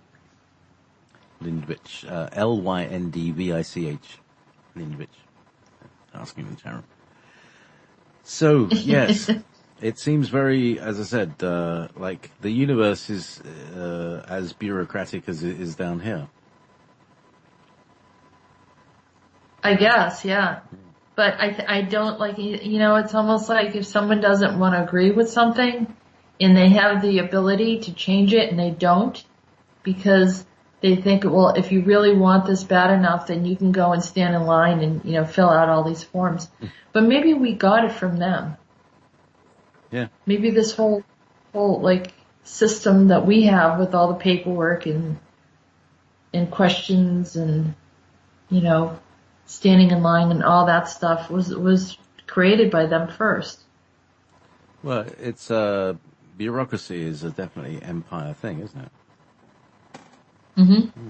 Lindvich, Lyndyvich. Lindvich. Asking the Sharon. So, yes, it seems very, as I said, like the universe is as bureaucratic as it is down here. I guess, yeah. But I don't like, it's almost like if someone doesn't want to agree with something and they have the ability to change it and they don't, because they think, well, if you really want this bad enough, then you can go and stand in line and, fill out all these forms. But maybe we got it from them. Yeah. Maybe this whole like system that we have with all the paperwork and questions and, standing in line and all that stuff was created by them first. Well, it's bureaucracy is a definitely empire thing, isn't it? Mm-hmm.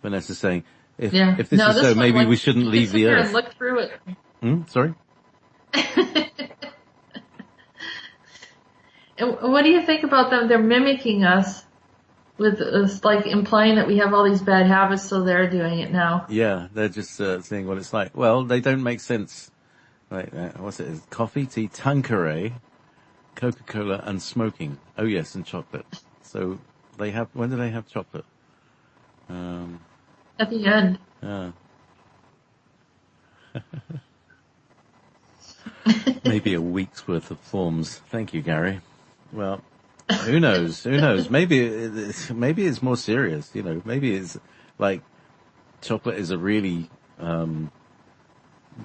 Vanessa's saying, if this no, is so, maybe we shouldn't leave the earth. Look through it. Sorry? And what do you think about them? They're mimicking us with like implying that we have all these bad habits, so they're doing it now. Yeah, they're just seeing what it's like. Well, they don't make sense. Like, what's it? Coffee, tea, Tanqueray, Coca-Cola, and smoking. Oh yes, and chocolate. So when do they have chocolate? At the end. Maybe a week's worth of forms. Thank you, Gary. Well, who knows? Who knows? Maybe it's more serious. Maybe it's like chocolate is a really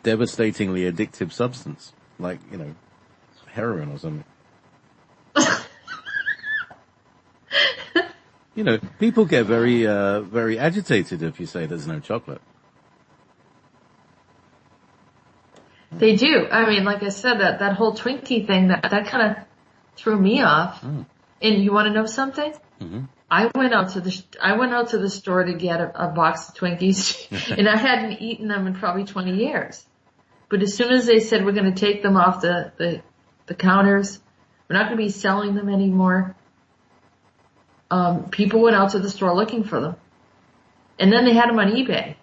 devastatingly addictive substance, like heroin or something. People get very very agitated if you say there's no chocolate. They do. I mean, like I said, that whole Twinkie thing, that kind of threw me off. And you want to know something? Mm-hmm. I went out to the store to get a box of Twinkies, and I hadn't eaten them in probably 20 years. But as soon as they said we're going to take them off the counters, we're not going to be selling them anymore, people went out to the store looking for them. And then they had them on eBay.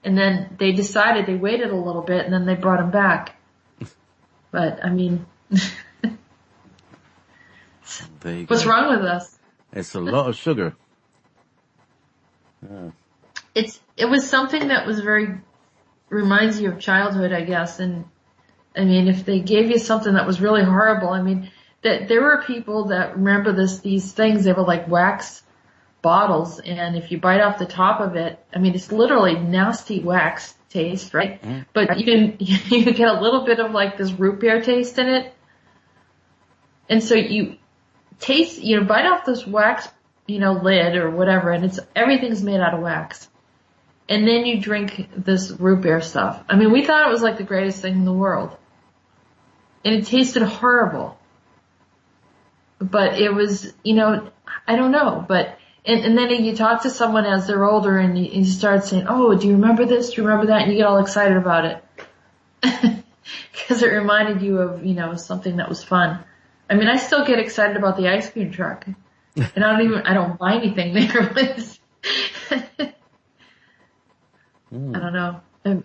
And then they decided, they waited a little bit, and then they brought them back. But, I mean, what's wrong with us? It's a lot of sugar. It was something that was reminds you of childhood, I guess. And, I mean, if they gave you something that was really horrible, I mean, there were people that remember these things, they were like wax bottles, and if you bite off the top of it, I mean, it's literally nasty wax taste, right? Mm. But you can get a little bit of like this root beer taste in it. And so you bite off this wax, lid or whatever, and everything's made out of wax. And then you drink this root beer stuff. I mean, we thought it was like the greatest thing in the world. And it tasted horrible. But it was, I don't know, but And then you talk to someone as they're older and you start saying, oh, do you remember this? Do you remember that? And you get all excited about it. Because it reminded you of, something that was fun. I mean, I still get excited about the ice cream truck. And I don't buy anything there. I don't know.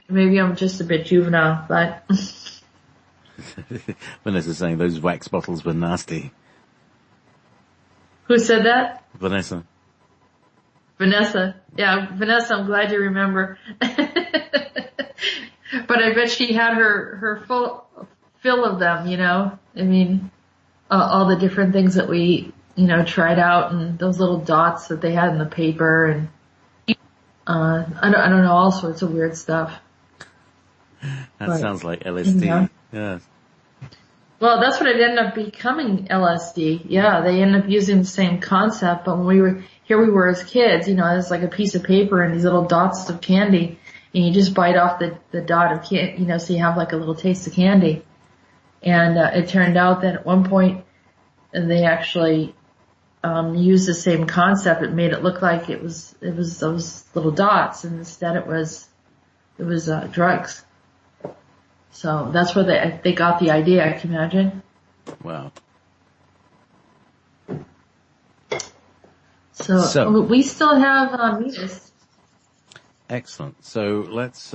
maybe I'm just a bit juvenile, but Vanessa's saying those wax bottles were nasty. who said that? Vanessa. Vanessa. Yeah, Vanessa, I'm glad you remember. But I bet she had her full fill of them, you know? I mean, all the different things that we, you know, tried out, and those little dots that they had in the paper, and I don't know, all sorts of weird stuff. That sounds like LSD. Yeah. Yeah. Well, that's what it ended up becoming, LSD. Yeah, they ended up using the same concept, but when we were as kids, you know, it's like a piece of paper and these little dots of candy, and you just bite off the dot of candy, you know, so you have like a little taste of candy. And it turned out that at one point they actually used the same concept. It made it look like it was those little dots, and instead it was drugs. So that's where they got the idea, I can imagine. Wow. So we still have Meetis. Excellent. So let's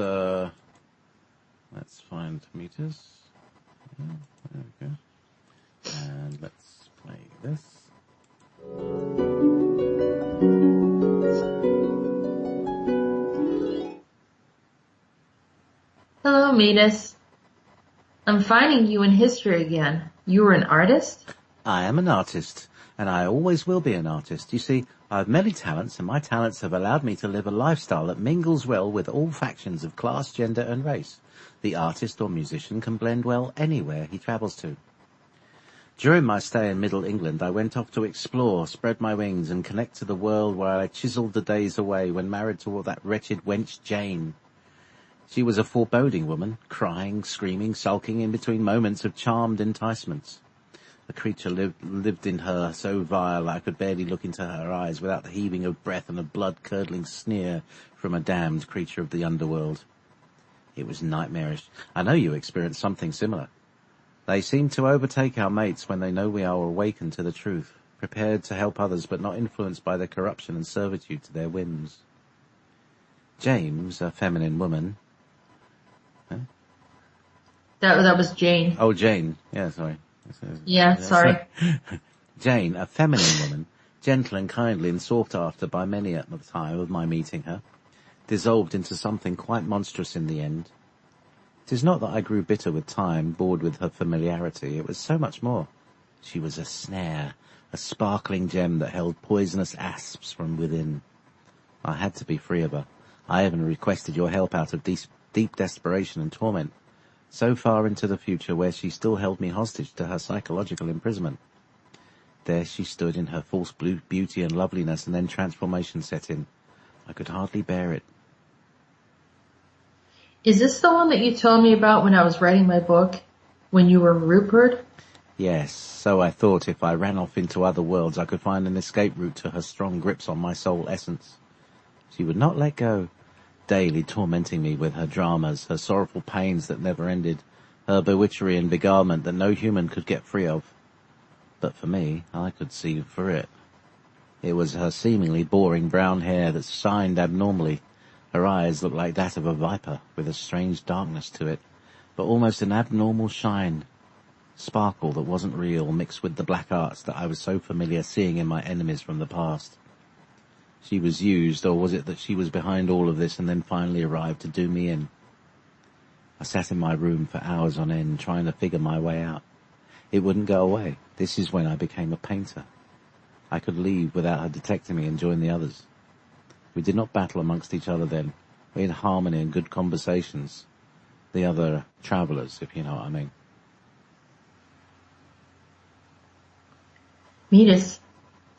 find Meetis. Yeah, there we go. And let's play this. Hello, Meetis. I'm finding you in history again. You were an artist? I am an artist, and I always will be an artist. You see, I have many talents, and my talents have allowed me to live a lifestyle that mingles well with all factions of class, gender, and race. The artist or musician can blend well anywhere he travels to. During my stay in Middle England, I went off to explore, spread my wings, and connect to the world while I chiselled the days away when married to that wretched wench Jane. She was a foreboding woman, crying, screaming, sulking in between moments of charmed enticements. The creature lived in her so vile I could barely look into her eyes without the heaving of breath and a blood-curdling sneer from a damned creature of the underworld. It was nightmarish. I know you experienced something similar. They seem to overtake our mates when they know we are awakened to the truth, prepared to help others but not influenced by their corruption and servitude to their whims. James, a feminine woman... Huh? That was Jane. Oh, Jane. Yeah, sorry. Yeah, sorry. Jane, a feminine woman, gentle and kindly and sought after by many at the time of my meeting her, dissolved into something quite monstrous in the end. It is not that I grew bitter with time, bored with her familiarity. It was so much more. She was a snare, a sparkling gem that held poisonous asps from within. I had to be free of her. I even requested your help out of deep desperation and torment, so far into the future where she still held me hostage to her psychological imprisonment. There she stood in her false beauty and loveliness, and then transformation set in. I could hardly bear it. Is this the one that you told me about when I was writing my book, when you were Rupert? Yes, so I thought if I ran off into other worlds I could find an escape route to her strong grips on my soul essence. She would not let go, daily tormenting me with her dramas, her sorrowful pains that never ended, her bewitchery and beguilement that no human could get free of. But for me, I could see through it. It was her seemingly boring brown hair that shined abnormally. Her eyes looked like that of a viper, with a strange darkness to it, but almost an abnormal shine. Sparkle that wasn't real, mixed with the black arts that I was so familiar seeing in my enemies from the past. She was used, or was it that she was behind all of this and then finally arrived to do me in? I sat in my room for hours on end, trying to figure my way out. It wouldn't go away. This is when I became a painter. I could leave without her detecting me and join the others. We did not battle amongst each other then. We had harmony and good conversations. The other travellers, if you know what I mean. Meetis,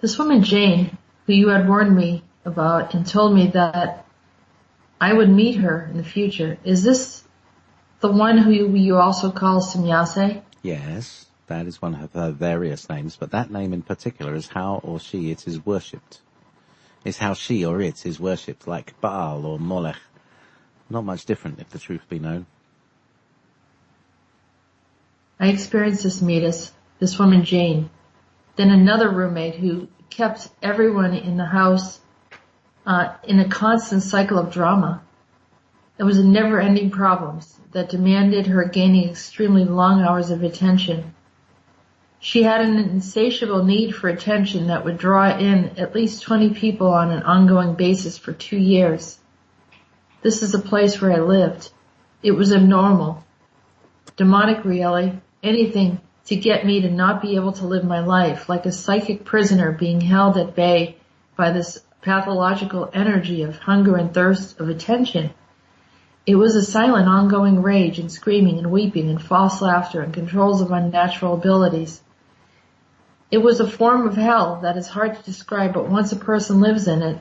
this woman Jane, who you had warned me about and told me that I would meet her in the future, is this the one who you also call Semyase? Yes, that is one of her various names, but that name in particular is how or she it is worshipped. Is how she or it is worshipped, like Baal or Molech. Not much different, if the truth be known. I experienced this, Meetis, this woman Jane, then another roommate who kept everyone in the house in a constant cycle of drama. It was a never-ending problem that demanded her gaining extremely long hours of attention. She had an insatiable need for attention that would draw in at least 20 people on an ongoing basis for 2 years. This is a place where I lived. It was abnormal. Demonic, really. Anything to get me to not be able to live my life, like a psychic prisoner being held at bay by this pathological energy of hunger and thirst of attention. It was a silent, ongoing rage and screaming and weeping and false laughter and controls of unnatural abilities. It was a form of hell that is hard to describe, but once a person lives in it,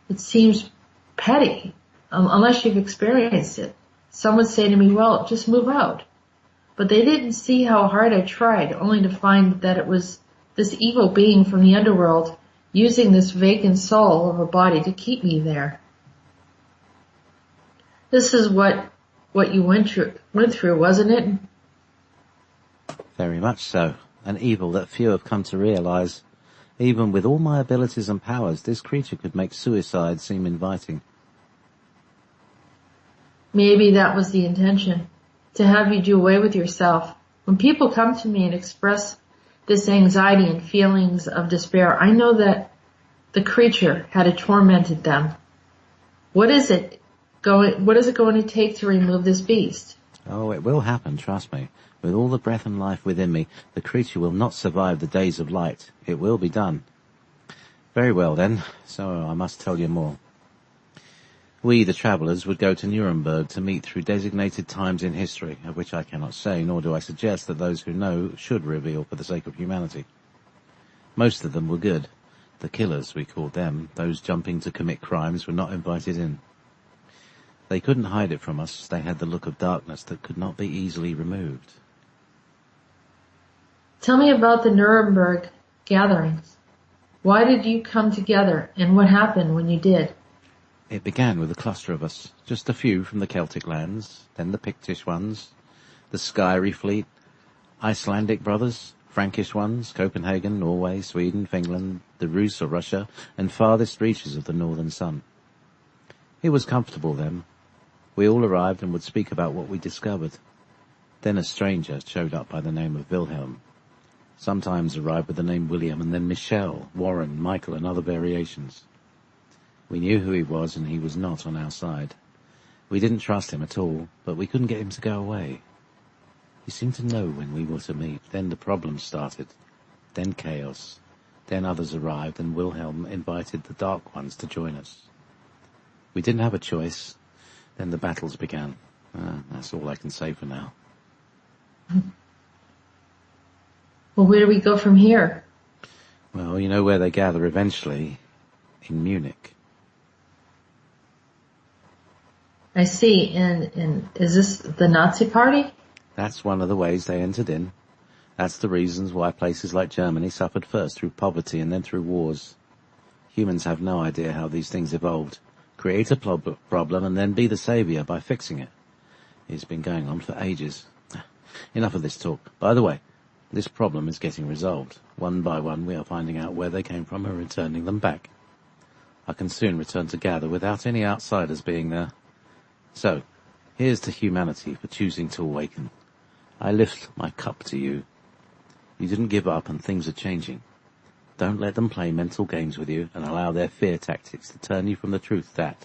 it seems petty, unless you've experienced it. Some would say to me, well, just move out. But they didn't see how hard I tried, only to find that it was this evil being from the underworld using this vacant soul of a body to keep me there. This is what you went through, wasn't it? Very much so. An evil that few have come to realize. Even with all my abilities and powers, this creature could make suicide seem inviting. Maybe that was the intention, to have you do away with yourself. When people come to me and express this anxiety and feelings of despair, I know that the creature had tormented them. What is it going to take to remove this beast? Oh, it will happen, trust me. With all the breath and life within me, the creature will not survive the days of light. It will be done. Very well then, so I must tell you more. We, the travellers, would go to Nuremberg to meet through designated times in history, of which I cannot say, nor do I suggest that those who know should reveal for the sake of humanity. Most of them were good. The killers, we called them, those jumping to commit crimes, were not invited in. They couldn't hide it from us. They had the look of darkness that could not be easily removed. Tell me about the Nuremberg gatherings. Why did you come together, and what happened when you did? It began with a cluster of us, just a few from the Celtic lands, then the Pictish ones, the Skyry fleet, Icelandic brothers, Frankish ones, Copenhagen, Norway, Sweden, Finland, the Rus or Russia, and farthest reaches of the northern sun. It was comfortable then. We all arrived and would speak about what we discovered. Then a stranger showed up by the name of Wilhelm. Sometimes arrived with the name William, and then Michelle, Warren, Michael, and other variations. We knew who he was, and he was not on our side. We didn't trust him at all, but we couldn't get him to go away. He seemed to know when we were to meet. Then the problems started. Then chaos. Then others arrived, and Wilhelm invited the Dark Ones to join us. We didn't have a choice. Then the battles began. That's all I can say for now. Well, where do we go from here? Well, you know where they gather eventually. In Munich. I see. And is this the Nazi party? That's one of the ways they entered in. That's the reasons why places like Germany suffered first through poverty and then through wars. Humans have no idea how these things evolved. Create a problem and then be the saviour by fixing it. It's been going on for ages. Enough of this talk. By the way, this problem is getting resolved. One by one we are finding out where they came from and returning them back. I can soon return to gather without any outsiders being there. So, here's to humanity for choosing to awaken. I lift my cup to you. You didn't give up and things are changing. Don't let them play mental games with you and allow their fear tactics to turn you from the truth that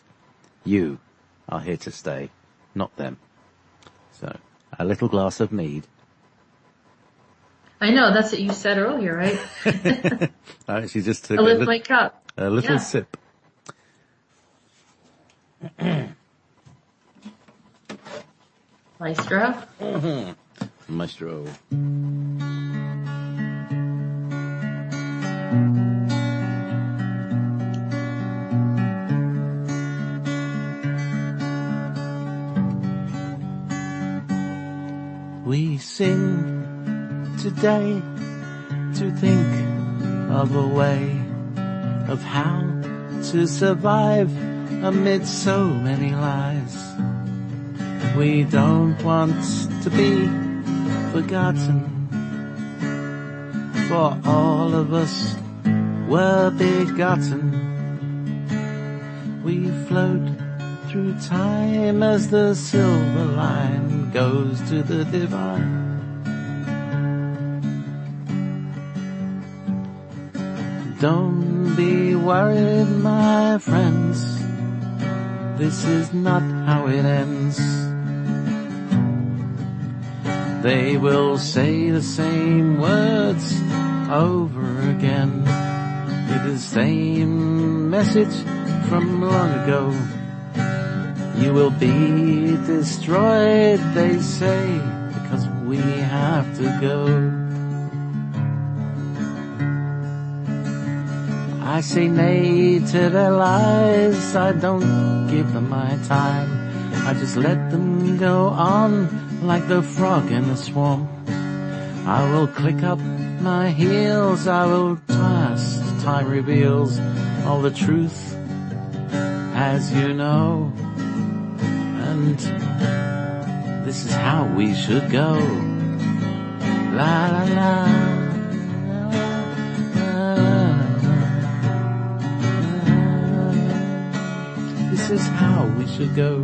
you are here to stay, not them. So, a little glass of mead. I know, that's what you said earlier, right? I actually just took I lift my cup. A little sip. Maestro? Maestro. We sing today to think of a way of how to survive amid so many lies. We don't want to be forgotten, for all of us were begotten. We float through time as the silver line goes to the divine. Don't be worried, my friends, this is not how it ends. They will say the same words over again. It is the same message from long ago. You will be destroyed, they say, because we have to go. I say nay to their lies, I don't give them my time. I just let them go on like the frog in the swamp. I will click up my heels, I will toss, time reveals all the truth, as you know. And this is how we should go. La la la. This is how we should go.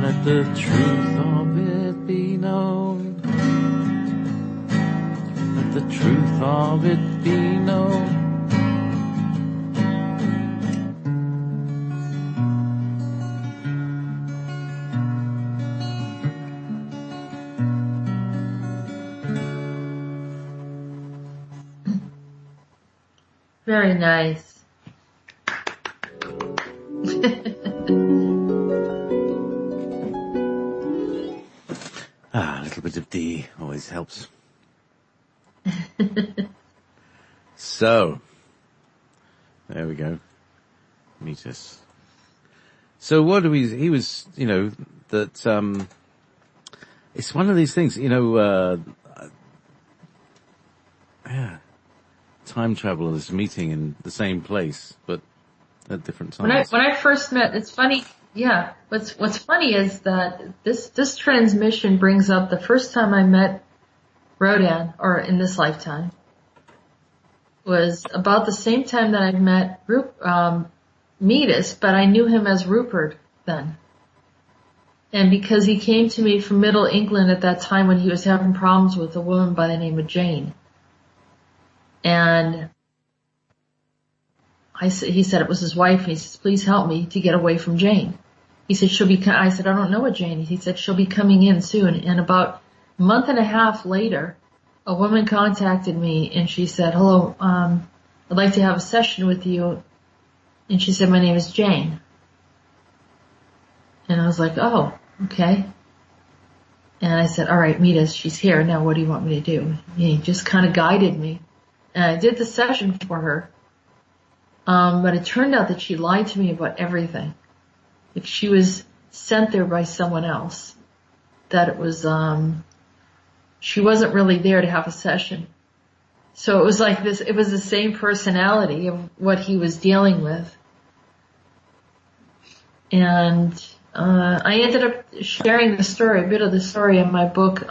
Let the truth of it be known. Let the truth of it be known. Very nice. A little bit of D always helps. So, there we go. Meetis. So what do he was, that, it's one of these things, time travelers meeting in the same place, but at different times. When I first met, it's funny. Yeah, what's funny is that this transmission brings up the first time I met Rhodan, or in this lifetime, was about the same time that I met Meetis, but I knew him as Rupert then. And because he came to me from Middle England at that time when he was having problems with a woman by the name of Jane. And he said it was his wife, and he says, please help me to get away from Jane. He said, I said, I don't know a Jane. He said, she'll be coming in soon. And about a month and a half later, a woman contacted me, and she said, hello, I'd like to have a session with you. And she said, my name is Jane. And I was like, oh, okay. And I said, all right, meet us. She's here. Now what do you want me to do? And he just kind of guided me. And I did the session for her. But it turned out that she lied to me about everything. Like she was sent there by someone else. That it was, she wasn't really there to have a session. So it was like this, it was the same personality of what he was dealing with. And, I ended up sharing the story, a bit of the story in my book,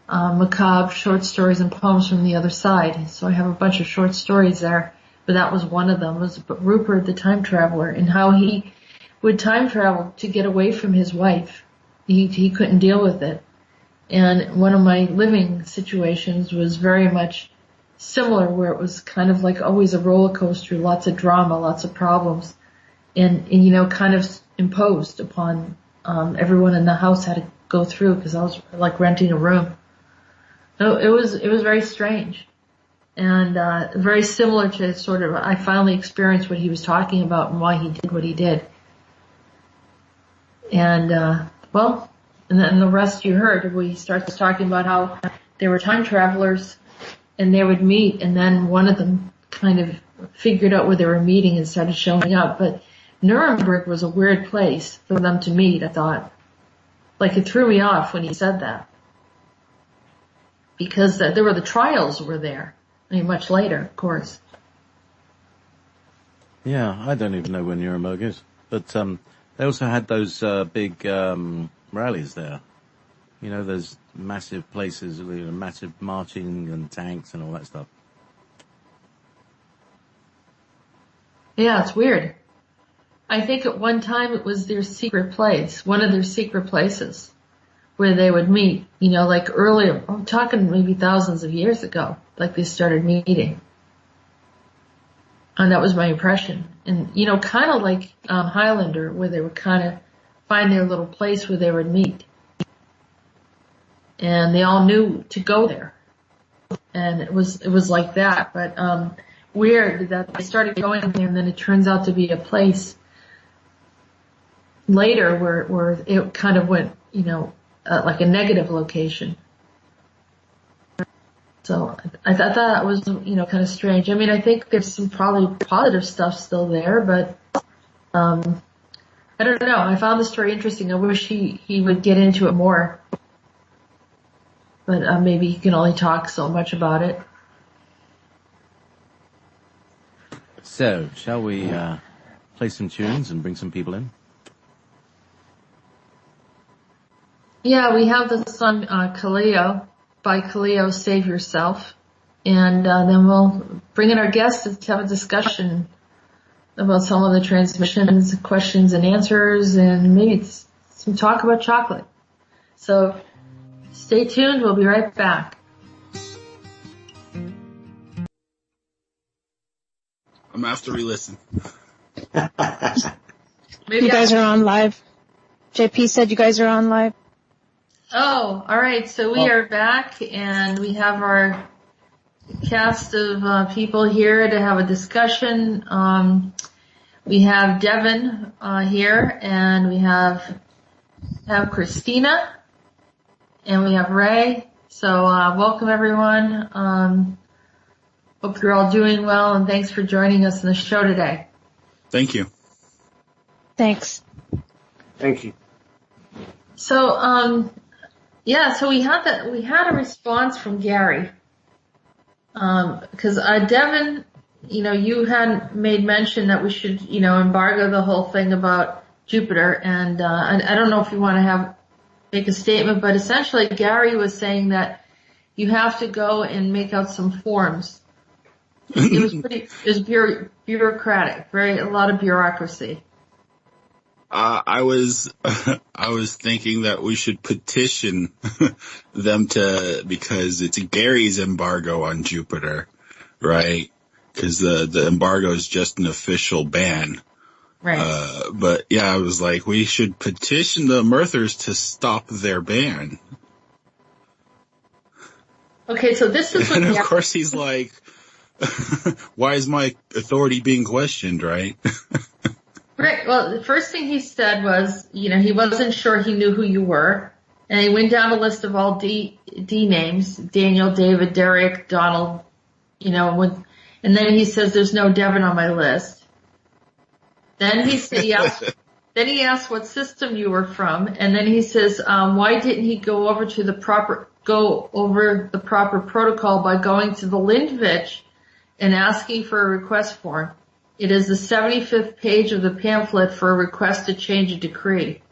Macabre Short Stories and Poems from the Other Side. So I have a bunch of short stories there. But that was one of them, was Rupert the time traveler, and how he would time travel to get away from his wife. He couldn't deal with it. And one of my living situations was very much similar, where it was kind of like always a roller coaster, lots of drama, lots of problems, and kind of imposed upon everyone in the house had to go through, because I was like renting a room. So it was very strange. And very similar to sort of, I finally experienced what he was talking about and why he did what he did. And, and then the rest you heard, we started talking about how they were time travelers and they would meet, and then one of them kind of figured out where they were meeting and started showing up. But Nuremberg was a weird place for them to meet, I thought. Like, it threw me off when he said that. Because there were the trials were there. I mean, much later, of course. Yeah, I don't even know where Nuremberg is. But they also had those big rallies there. Those massive places with massive marching and tanks and all that stuff. Yeah, it's weird. I think at one time it was their secret place, one of their secret places where they would meet, like earlier, I'm talking maybe thousands of years ago, like they started meeting. And that was my impression. And, kind of like Highlander, where they would kind of find their little place where they would meet. And they all knew to go there. And it was like that. But weird that they started going there, and then it turns out to be a place later where it kind of went, like a negative location. So I thought that was, kind of strange. I mean, I think there's some probably positive stuff still there, but I don't know. I found the story interesting. I wish he would get into it more. But maybe he can only talk so much about it. So, shall we play some tunes and bring some people in? Yeah, we have the song Kaleo by Kaleo, Save Yourself. And then we'll bring in our guests to have a discussion about some of the transmissions, questions and answers, and maybe some talk about chocolate. So stay tuned. We'll be right back. I'm gonna have to re-listen. You guys are on live. JP said you guys are on live. Oh, all right. So we are back, and we have our cast of people here to have a discussion. We have Devin here, and we have Christina, and we have Ray. So welcome, everyone. Hope you're all doing well, and thanks for joining us in the show today. Thank you. Thanks. Thank you. So, so we had a response from Gary. Because Devin, you had made mention that we should, embargo the whole thing about Jupiter, and I don't know if you want to make a statement, but essentially Gary was saying that you have to go and make out some forms. It was bureaucratic, a lot of bureaucracy. I was thinking that we should petition them because it's Gary's embargo on Jupiter, right? Because the embargo is just an official ban. Right. But yeah, I was like, we should petition the Mirthers to stop their ban. Okay, so this is what. And of course he's like, why is my authority being questioned, right? Right. Well, the first thing he said was, he wasn't sure he knew who you were. And he went down a list of all D names, Daniel, David, Derek, Donald, and then he says there's no Devin on my list. Then he asked what system you were from. And then he says, why didn't he go over the proper protocol by going to the Lindvich and asking for a request form? It is the 75th page of the pamphlet for a request to change a decree.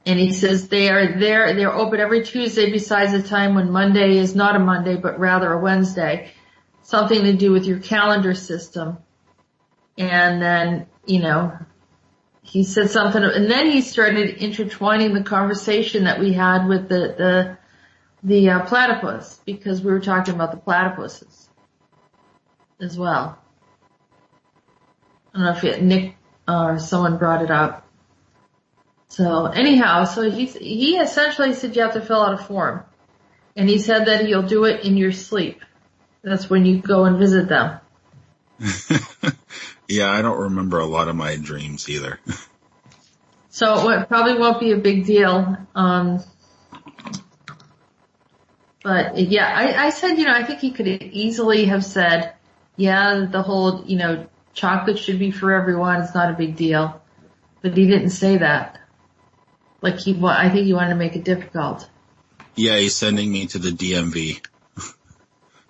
And he says they're open every Tuesday besides the time when Monday is not a Monday, but rather a Wednesday. Something to do with your calendar system. And then, he said something, and then he started intertwining the conversation that we had with the platypus, because we were talking about the platypuses as well. I don't know if Nick or someone brought it up. So anyhow, he essentially said you have to fill out a form. And he said that he'll do it in your sleep. That's when you go and visit them. Yeah, I don't remember a lot of my dreams either. So it probably won't be a big deal. But yeah, I said, I think he could easily have said, yeah, the whole, chocolate should be for everyone. It's not a big deal. But he didn't say that. I think he wanted to make it difficult. Yeah, he's sending me to the DMV.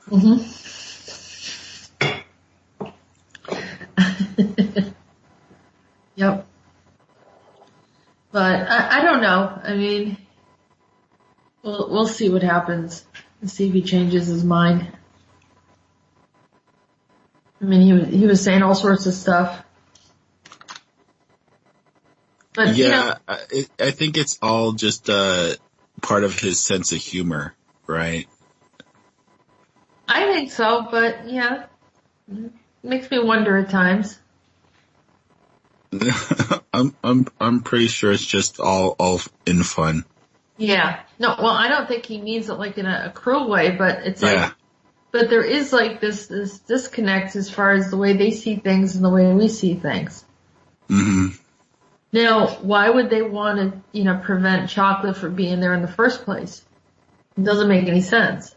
Mm-hmm. Yep. But I don't know. I mean, we'll see what happens and see if he changes his mind. I mean, he was saying all sorts of stuff. But, Yeah, I think it's all just part of his sense of humor, right? I think so, but yeah, it makes me wonder at times. I'm pretty sure it's just all in fun. Yeah. No, well, I don't think he means it like in a cruel way, but it's Yeah. like, but there is like this disconnect as far as the way they see things and the way we see things. Hmm. Now, why would they want to, prevent chocolate from being there in the first place? It doesn't make any sense.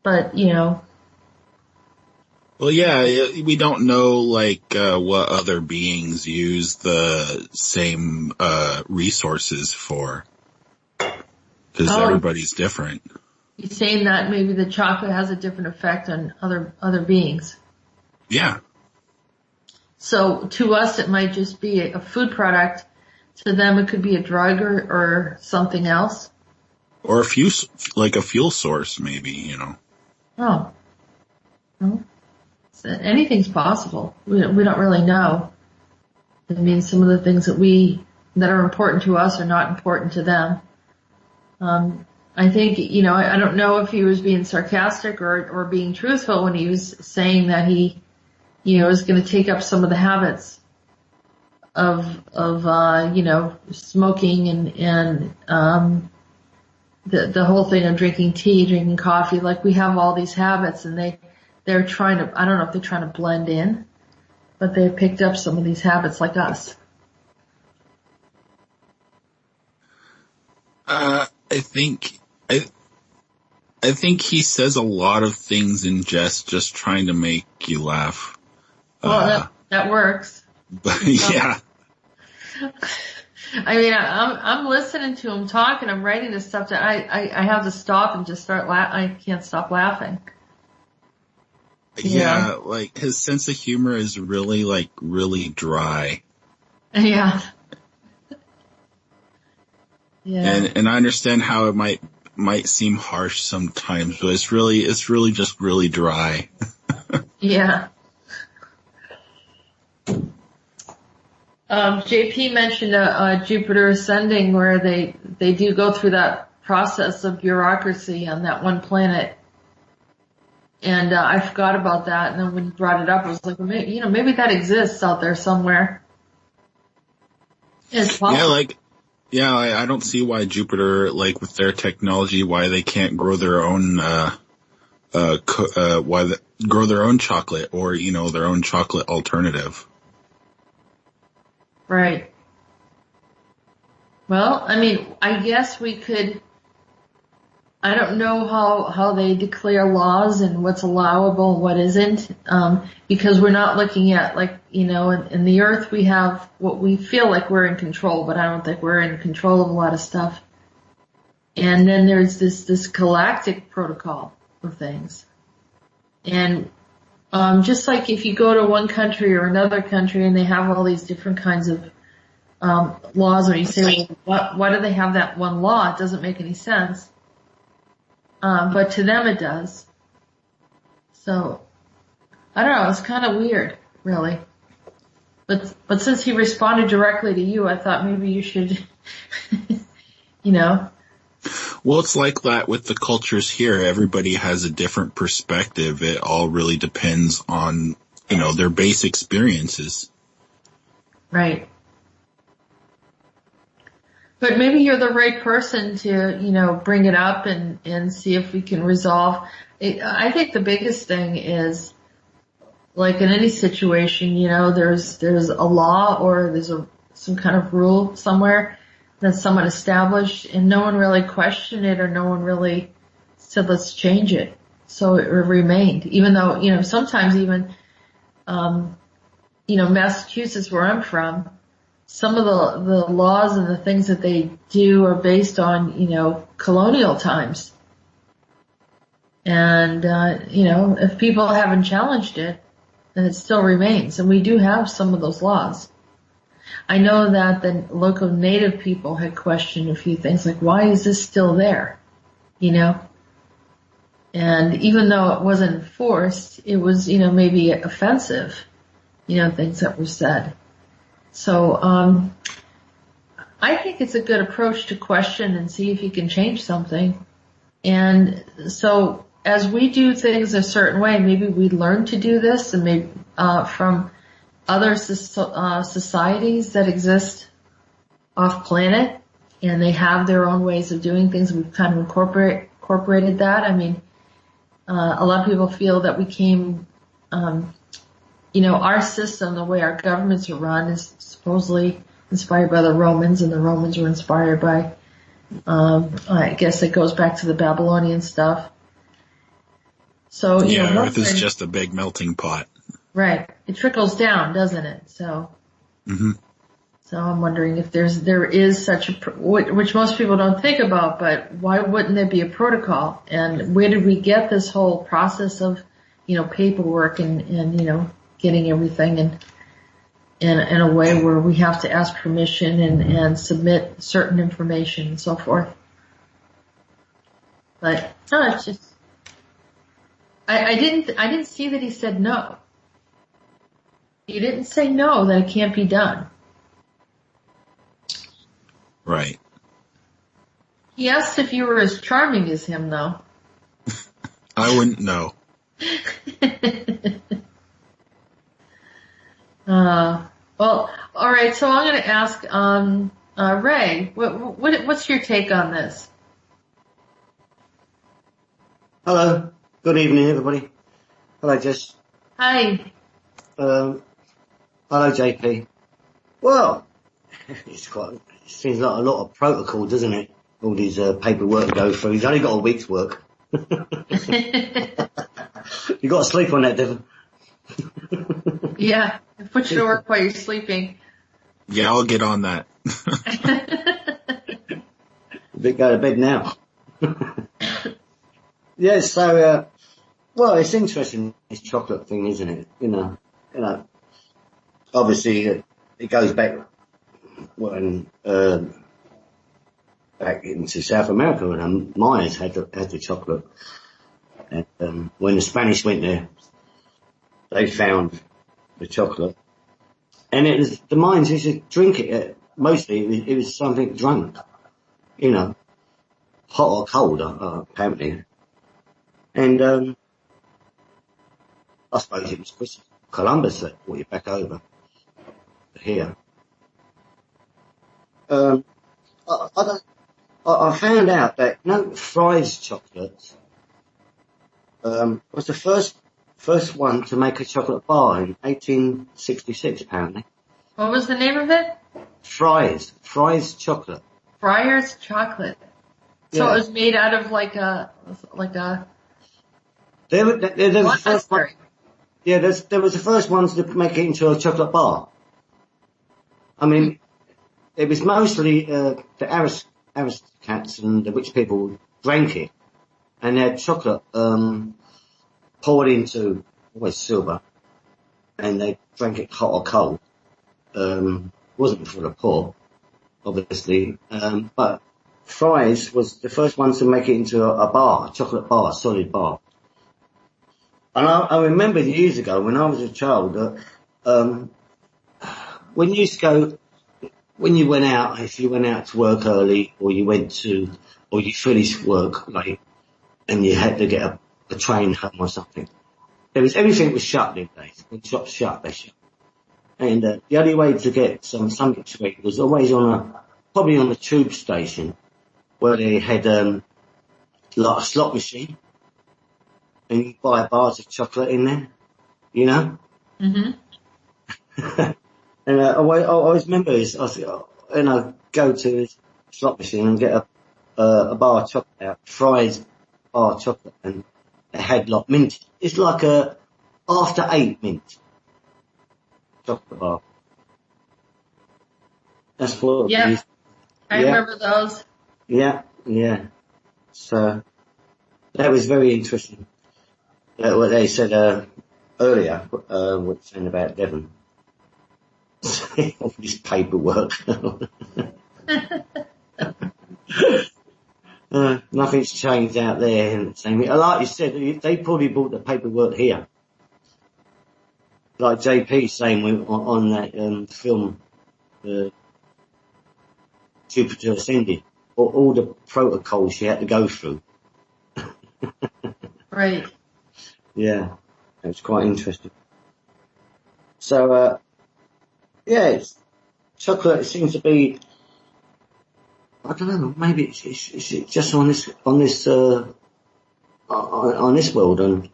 But, Well, yeah, we don't know what other beings use the same resources for, because everybody's different. You're saying that maybe the chocolate has a different effect on other beings. Yeah. So to us, it might just be a food product. To them, it could be a drug or something else. Or a fuel source, maybe, Oh. Well, anything's possible. We don't really know. I mean, some of the things that are important to us are not important to them. I think, I don't know if he was being sarcastic or being truthful when he was saying that he, is going to take up some of the habits of smoking and the whole thing of drinking tea, drinking coffee. Like, we have all these habits, and they're trying to, I don't know if they're trying to blend in, but they picked up some of these habits like us. I think he says a lot of things in jest, just trying to make you laugh. Well, that works. But yeah. I mean, I'm listening to him talk, and I'm writing this stuff that I have to stop and just start I can't stop laughing. Yeah, like his sense of humor is really dry. Yeah. Yeah. And I understand how it might seem harsh sometimes, but it's really just really dry. Yeah. JP mentioned Jupiter ascending, where they do go through that process of bureaucracy on that one planet. And I forgot about that, and then when you brought it up, I was like, well, maybe that exists out there somewhere. It's possible. I don't see why Jupiter, with their technology, why they can't grow their own grow their own chocolate, or their own chocolate alternative. Right. Well, I mean, I guess we could. I don't know how they declare laws and what's allowable and what isn't, because we're not looking at in the Earth we have what we feel like we're in control, but I don't think we're in control of a lot of stuff. And then there's this galactic protocol of things. And just like if you go to one country or another country and they have all these different kinds of laws, or you say, well, why do they have that one law? It doesn't make any sense. But to them it does. So, I don't know, it's kind of weird, really. But since he responded directly to you, I thought maybe you should, Well, it's like that with the cultures here. Everybody has a different perspective. It all really depends on, their base experiences. Right. But maybe you're the right person to, bring it up and see if we can resolve it. I think the biggest thing is, like in any situation, there's a law or there's some kind of rule somewhere that someone established, and no one really questioned it, or no one really said, let's change it. So it remained, even though, sometimes even, Massachusetts, where I'm from, some of the laws and the things that they do are based on, colonial times. And, if people haven't challenged it, then it still remains. And we do have some of those laws. I know that the local native people had questioned a few things, like, why is this still there? And even though it wasn't enforced, it was, maybe offensive, things that were said. So, I think it's a good approach to question and see if you can change something. And so as we do things a certain way, maybe we learn to do this and maybe, from other societies that exist off planet, and they have their own ways of doing things. We've kind of incorporated that. I mean, a lot of people feel that we came, our system, the way our governments are run, is supposedly inspired by the Romans, and the Romans were inspired by, I guess it goes back to the Babylonian stuff. So, Earth is just a big melting pot. Right. It trickles down, doesn't it? So, So I'm wondering if there is such a, which most people don't think about, but why wouldn't there be a protocol? And where did we get this whole process of, paperwork and getting everything in a way where we have to ask permission and submit certain information and so forth. But it's just, I didn't see that he said no. He didn't say no, that it can't be done. Right. He asked if you were as charming as him, though. I wouldn't know. Well, all right. So I'm going to ask Ray. What's your take on this? Hello. Good evening, everybody. Hello, Jess. Hi. Hello, JP. Well, it seems like a lot of protocol, doesn't it? All these paperwork to go through. He's only got a week's work. You got to sleep on that, Devin. Yeah, put you to work while you're sleeping. Yeah, I'll get on that. Go to bed now. Yeah, so, well, it's interesting, this chocolate thing, isn't it? Obviously, it goes back when, back into South America when Mayans had the chocolate. And, when the Spanish went there, they found the chocolate. And the Mayans used to drink it, mostly it was something drunk, hot or cold, apparently. And, I suppose it was Christopher Columbus that brought it back over here. I found out that Fry's chocolate was the first one to make a chocolate bar in 1866, apparently. What was the name of it? Fry's chocolate. Friar's chocolate. So Yeah. it was made out of like a. There was the first one. Yeah, there was the first ones to make it into a chocolate bar. I mean, it was mostly the aristocrats and the rich people drank it, and they had chocolate poured into always silver, and they drank it hot or cold. Wasn't for the poor, obviously, but Fry's was the first ones to make it into a bar, a chocolate bar, a solid bar. And I remember years ago when I was a child that when you went out, if you went out to work early, or you finished work late, and you had to get a train home or something, everything was shut these days. When shops shut, they shut. And the only way to get something to eat was always probably on a tube station, where they had like a slot machine, and you buy bars of chocolate in there, Mm-hmm. And I always remember this. Go to this slot machine and get a bar of chocolate out, Fry's bar of chocolate, and it had like mint. It's like a after 8 mint chocolate bar. That's what. Yeah, I remember those. Yeah. So that was very interesting. What they said earlier, what saying about Devin. All this paperwork. Nothing's changed out there. Like you said, they probably brought the paperwork here. Like JP saying on that film Jupiter ascended, all the protocols she had to go through. Right. Yeah, it was quite interesting. So, chocolate seems to be, I don't know, maybe it's just on this world, and,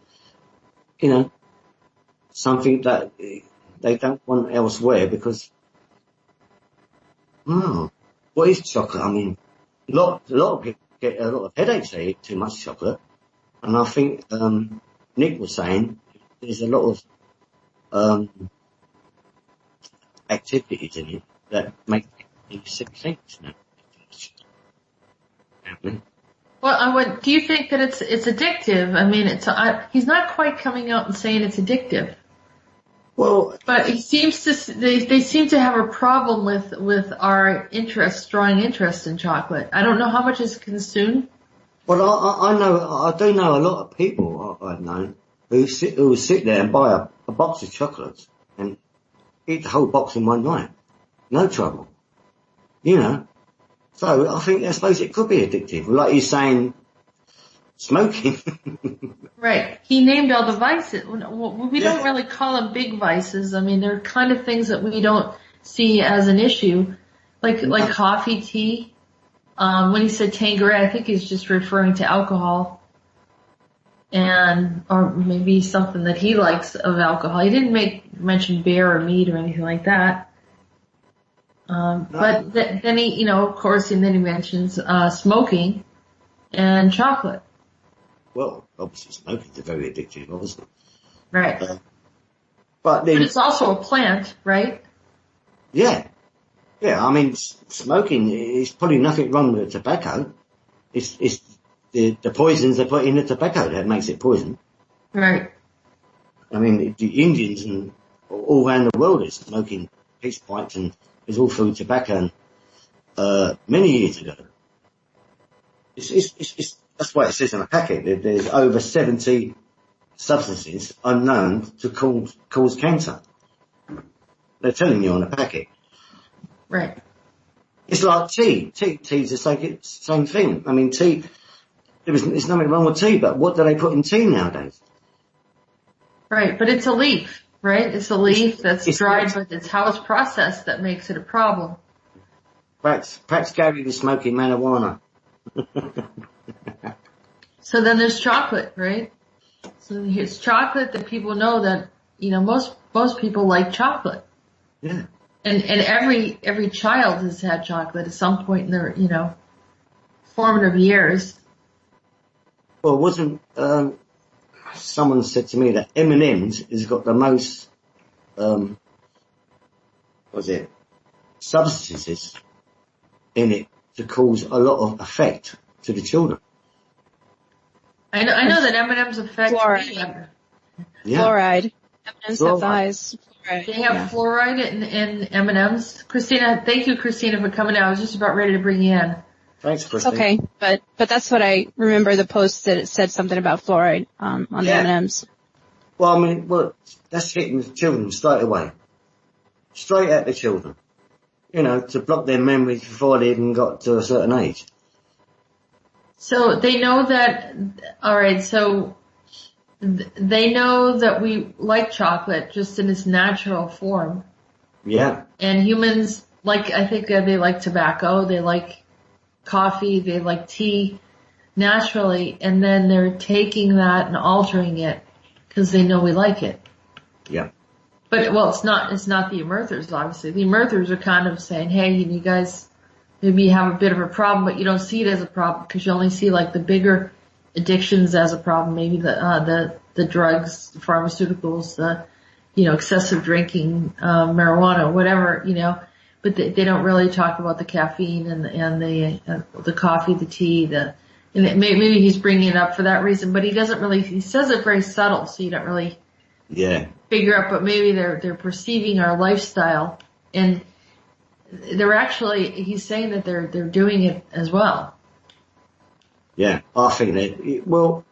something that they don't want elsewhere because, what is chocolate? I mean, a lot of people get a lot of headaches they eat too much chocolate. And I think, Nick was saying there's a lot of, activities in it that make you sick things now. Well, do you think that it's addictive? I mean, he's not quite coming out and saying it's addictive. Well, but he seems to, they seem to have a problem with our strong interest in chocolate. I don't know how much is consumed. Well, I do know a lot of people I've known who sit there and buy a box of chocolates and eat the whole box in one night. No trouble. So I suppose it could be addictive. Like you're saying, smoking. Right. He named all the vices. We don't really call them big vices. I mean, they're kind of things that we don't see as an issue. Like coffee, tea. When he said Tanqueray, I think he's just referring to alcohol. Or maybe something that he likes of alcohol. He didn't mention beer or meat or anything like that. But then he, of course, and then he mentions, smoking and chocolate. Well, obviously smoking is very addictive, obviously. Right. But it's also a plant, right? Yeah. Yeah, I mean, smoking is probably nothing wrong with tobacco. It's the poisons they put in the tobacco that makes it poison. Right. I mean, the Indians and all around the world is smoking peace pipes, and it's all through tobacco, and, many years ago. That's why it says on the packet that there's over 70 substances unknown to cause cancer. They're telling you on the packet. Right. It's like tea. Tea's the same thing. I mean, tea, there's nothing wrong with tea, but what do they put in tea nowadays? Right, but it's a leaf, right? It's a leaf that's dried, but it's how it's processed that makes it a problem. Perhaps Gary was smoking marijuana. So then there's chocolate, right? So here's chocolate that people know that, most people like chocolate. Yeah. And every child has had chocolate at some point in their, formative years. Well, wasn't, someone said to me that M&M's has got the most, substances in it to cause a lot of effect to the children. I know that M&M's affect fluoride. Yeah. Fluoride. M&M's have the highest fluoride. They have fluoride in M&M's. Christina, thank you, Christina, for coming out. I was just about ready to bring you in. Thanks, Christina. Okay, but that's what I remember the post that it said something about fluoride on the M&M's. Well, I mean, that's hitting the children straight away. Straight at the children. To block their memories before they even got to a certain age. So they know that, alright, so they know that we like chocolate just in its natural form. Yeah. And humans I think they like tobacco, they like coffee, they like tea naturally, and then they're taking that and altering it because they know we like it. Yeah. But, it's not the emerthers, obviously. The emerthers are kind of saying, hey, you guys maybe have a bit of a problem, but you don't see it as a problem because you only see the bigger addictions as a problem, maybe the drugs, the pharmaceuticals, excessive drinking, marijuana, whatever, but they don't really talk about the caffeine and the coffee, the tea, and maybe he's bringing it up for that reason, but he says it very subtle, so you don't really figure out, but maybe they're perceiving our lifestyle, and he's saying that they're doing it as well. Yeah, I think that,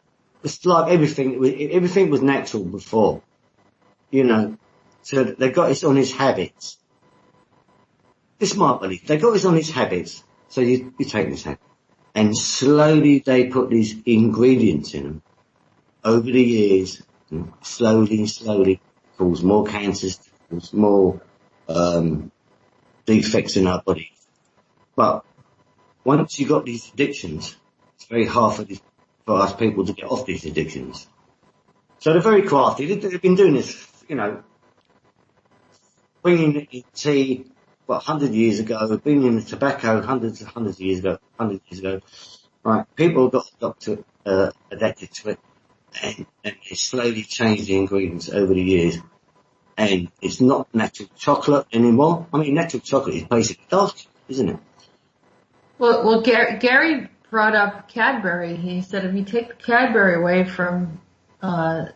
it's like everything was natural before, so they got us on his habits. this is my belief. They got us on these habits. So you take this habit. And slowly they put these ingredients in them. Over the years, slowly and slowly, cause more cancers, cause more, defects in our body. But once you got these addictions, it's very hard for us people to get off these addictions. So they're very crafty. They've been doing this, bringing in tea, 100 years ago, bringing in the tobacco hundreds of years ago. Right, people got adapted to it, and they slowly changed the ingredients over the years. And it's not natural chocolate anymore. I mean, natural chocolate is basically dark, isn't it? Well, Gary brought up Cadbury. He said if you take the Cadbury away from, the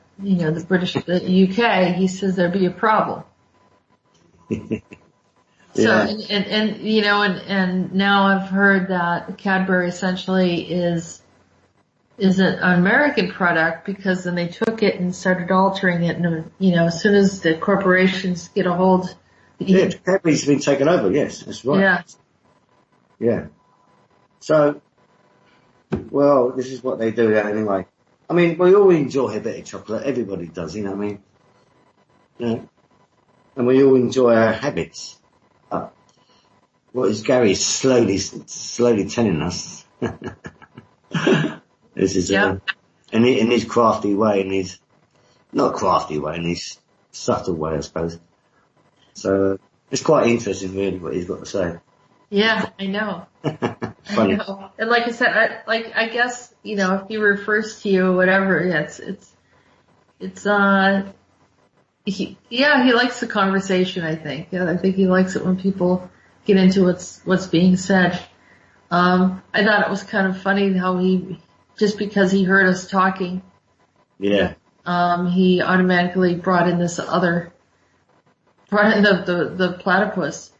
UK, he says there'd be a problem. Yeah. So, and now I've heard that Cadbury essentially is an American product because then they took it and started altering it, and as soon as the corporations get a hold. Yeah, Cadbury's been taken over. Yes, that's right. Yeah. Yeah. So, well, this is what they do anyway. I mean, we all enjoy a bit of chocolate. Everybody does, you know what I mean? Yeah. And we all enjoy our habits. What is Gary slowly telling us? This is, in his crafty way, in his, not crafty way, in his subtle way, I suppose. So, it's quite interesting really what he's got to say. Yeah, I know. Funny. I know. And like I said, I guess, if he refers to you or whatever, he likes the conversation, I think. Yeah, I think he likes it when people get into what's being said. I thought it was kind of funny how just because he heard us talking. Yeah. He automatically brought in the platypus.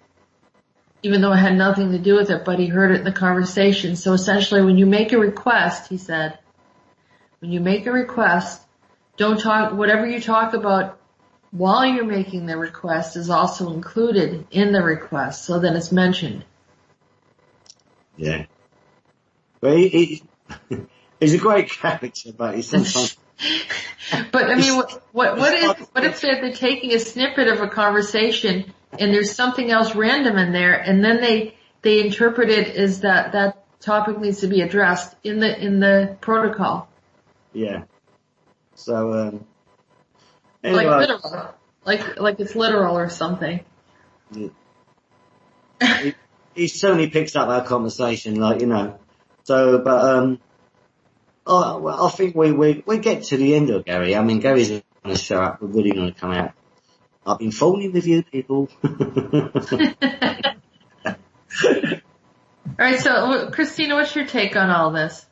Even though it had nothing to do with it, but he heard it in the conversation. So essentially when you make a request, he said, don't talk, whatever you talk about while you're making the request is also included in the request, so that it's mentioned. Yeah. But he's a great character, but he's sometimes... But I mean, what if they're taking a snippet of a conversation and there's something else random in there, and then they interpret it as that topic needs to be addressed in the protocol. Yeah. So anyway. Like literal, like it's literal or something. Yeah. he certainly picks up our conversation, So, but I think we get to the end of Gary. I mean, Gary's going to show up. We're really going to come out. I've been phoning with you, people. All right, so Christina, what's your take on all this?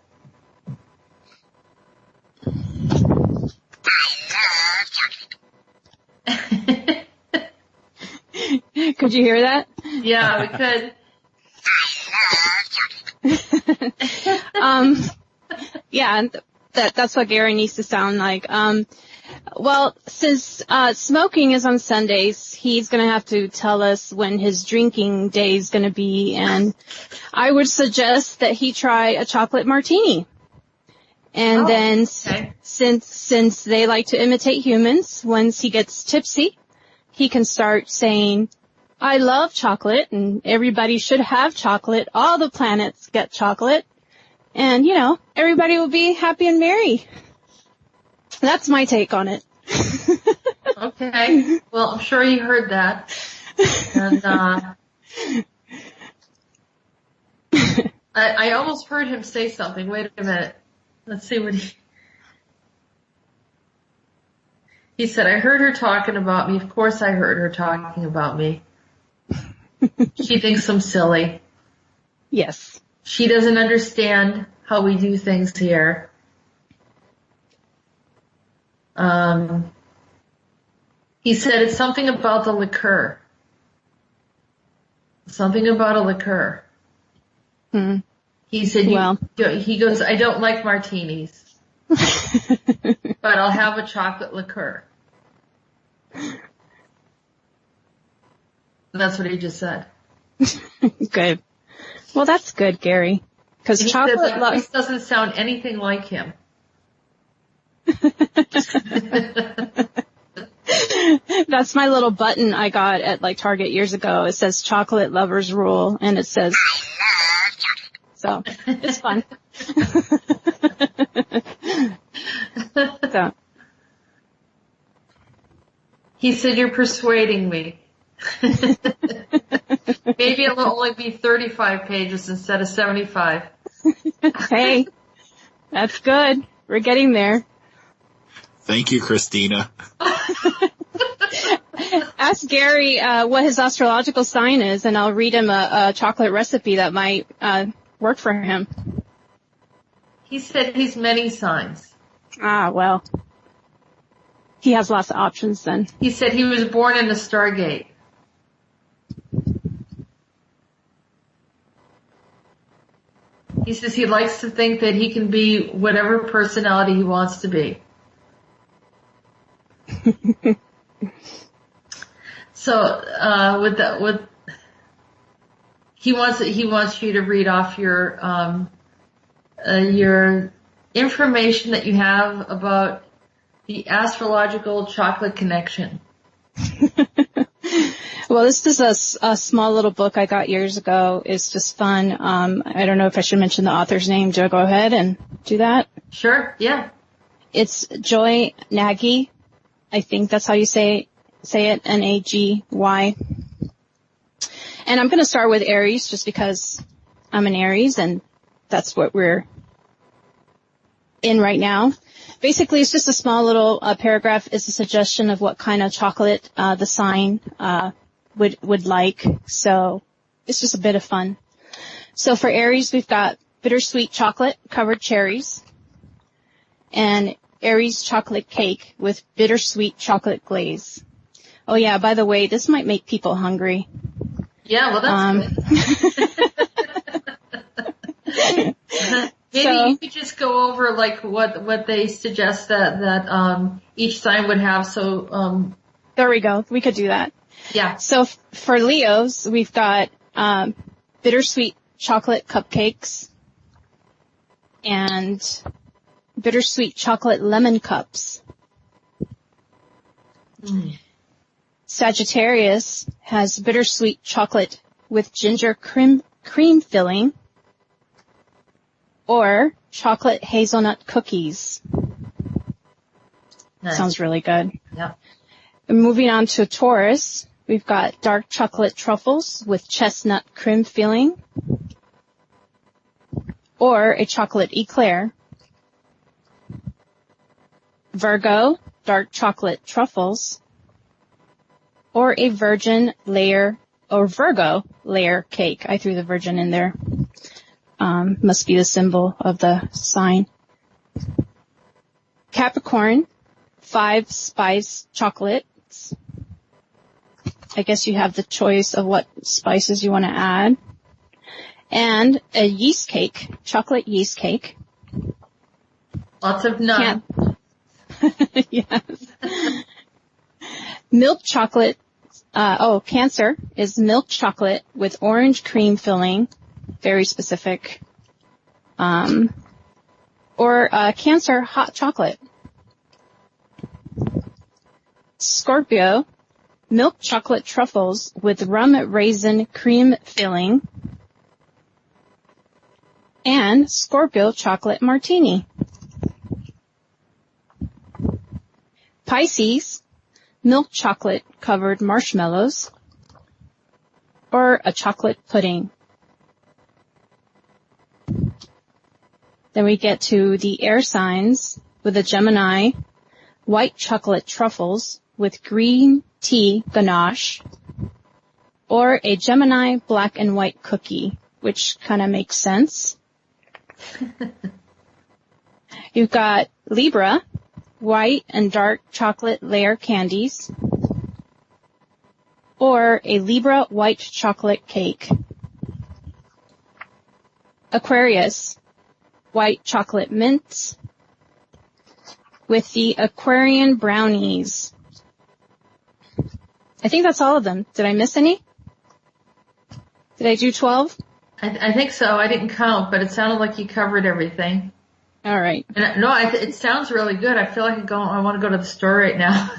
Could you hear that? Yeah, we could. Yeah, that's what Gary needs to sound like. Well, since smoking is on Sundays, he's going to have to tell us when his drinking day is going to be, and I would suggest that he try a chocolate martini. And then, okay. since they like to imitate humans, once he gets tipsy, he can start saying, I love chocolate, and everybody should have chocolate. All the planets get chocolate. And, everybody will be happy and merry. That's my take on it. Okay. Well, I'm sure you heard that. And I almost heard him say something. Wait a minute. Let's see what he said. I heard her talking about me. Of course I heard her talking about me. She thinks I'm silly. Yes. She doesn't understand how we do things here. He said it's something about the liqueur. Something about a liqueur. He said, he goes, I don't like martinis, but I'll have a chocolate liqueur. That's what he just said. Good. Well, that's good, Gary. Because chocolate that voice doesn't sound anything like him. That's my little button I got at like Target years ago. It says chocolate lovers rule, and it says, so it's fun. So. He said, you're persuading me. Maybe it'll only be 35 pages instead of 75. Hey, that's good. We're getting there. Thank you, Christina. Ask Gary what his astrological sign is, and I'll read him a chocolate recipe that might work for him. He said he's many signs. Ah, well. He has lots of options then. He said he was born in the Stargate. He says he likes to think that he can be whatever personality he wants to be. So, he wants you to read off your information that you have about the astrological chocolate connection. Well, this is a small little book I got years ago. It's just fun. I don't know if I should mention the author's name. Do I go ahead and do that? Sure, yeah. It's Joy Nagy. I think that's how you say it, Nagy. And I'm going to start with Aries just because I'm an Aries and that's what we're in right now. Basically, it's just a small little paragraph. It's a suggestion of what kind of chocolate the sign would like. So it's just a bit of fun. So for Aries, we've got bittersweet chocolate covered cherries and Aries chocolate cake with bittersweet chocolate glaze. Oh yeah, by the way, this might make people hungry. Yeah, well that's good. Maybe you could just go over like what they suggest that each sign would have. So there we go. We could do that. Yeah. So for Leos, we've got bittersweet chocolate cupcakes and bittersweet chocolate lemon cups. Sagittarius has bittersweet chocolate with ginger cream filling or chocolate hazelnut cookies. Nice. Sounds really good. Yeah. And moving on to Taurus, we've got dark chocolate truffles with chestnut cream filling or a chocolate eclair. Virgo, dark chocolate truffles or a virgin layer or Virgo layer cake. I threw the virgin in there. Must be the symbol of the sign. Capricorn, 5 spice chocolates. I guess you have the choice of what spices you want to add. And a yeast cake, chocolate yeast cake. Lots of nuts. Yes. Milk chocolate. Cancer is milk chocolate with orange cream filling. Very specific. Or Cancer hot chocolate. Scorpio, milk chocolate truffles with rum raisin cream filling. And Scorpio chocolate martini. Pisces, milk chocolate covered marshmallows or a chocolate pudding. Then we get to the air signs with a Gemini, white chocolate truffles with green tea ganache or a Gemini black and white cookie, which kind of makes sense. You've got Libra, white and dark chocolate layer candies, or a Libra white chocolate cake. Aquarius, white chocolate mints with the Aquarian brownies. I think that's all of them. Did I miss any? Did I do 12? I think so. I didn't count, but it sounded like you covered everything. All right. And no, it sounds really good. I feel like I want to go to the store right now.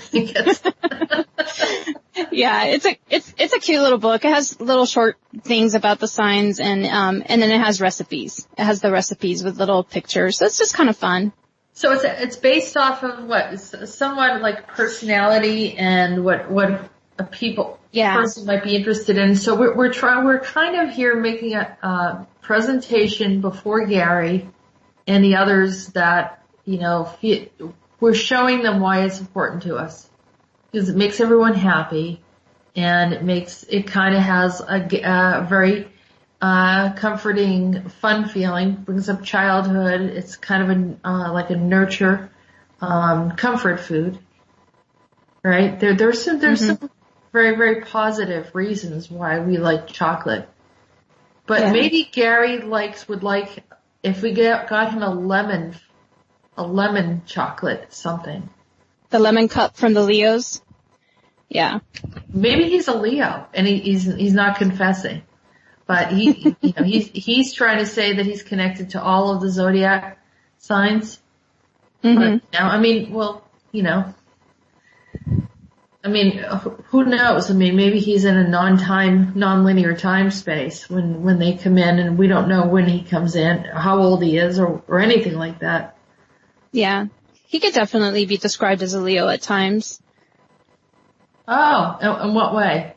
Yeah, it's a cute little book. It has little short things about the signs, and then it has recipes. It has the recipes with little pictures. So it's just kind of fun. So it's based off of what? Somewhat like personality and what a person might be interested in. So we're kind of here making a presentation before Gary and the others that, we're showing them why it's important to us. Because it makes everyone happy, and it kind of has a very comforting, fun feeling. Brings up childhood. It's kind of like a nurture, comfort food, right? There's some very, very positive reasons why we like chocolate, but maybe Gary would like if we got him a lemon chocolate something. The lemon cup from the Leos? Yeah. Maybe he's a Leo and he's not confessing. But he's trying to say that he's connected to all of the zodiac signs. Mm-hmm. But who knows? Maybe he's in a non-linear time space when they come in, and we don't know when he comes in, how old he is, or anything like that. Yeah. He could definitely be described as a Leo at times. Oh, in what way?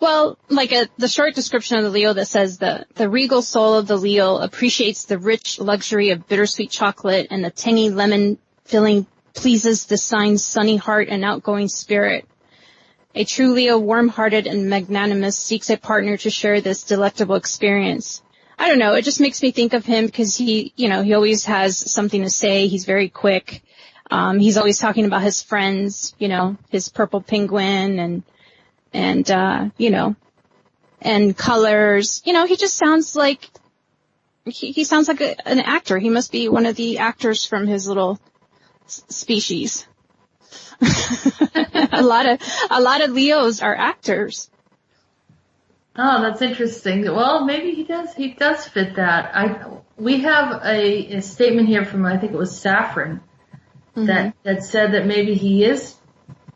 Well, like the short description of the Leo that says the regal soul of the Leo appreciates the rich luxury of bittersweet chocolate, and the tangy lemon filling pleases the sign's sunny heart and outgoing spirit. A true Leo, warm-hearted and magnanimous, seeks a partner to share this delectable experience. I don't know, it just makes me think of him because he always has something to say. He's very quick. He's always talking about his friends, his purple penguin and colors. He just sounds like, he sounds like an actor. He must be one of the actors from his little species. A lot of Leos are actors. Oh, that's interesting. Well, maybe he does fit that. We have a statement here from, I think it was Saffron, that said that maybe he is,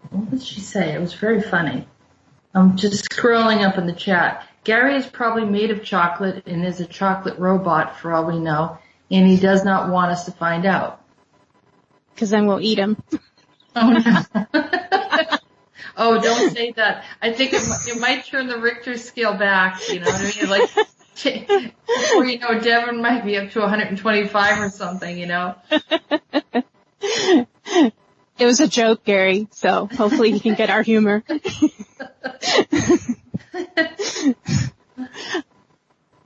what did she say? It was very funny. I'm just scrolling up in the chat. Gary is probably made of chocolate and is a chocolate robot for all we know, and he does not want us to find out. Because then we'll eat him. Oh, no. Oh, don't say that. I think it might turn the Richter scale back, you know what I mean? Like, before you know, Devin might be up to 125 or something, It was a joke, Gary, so hopefully he can get our humor.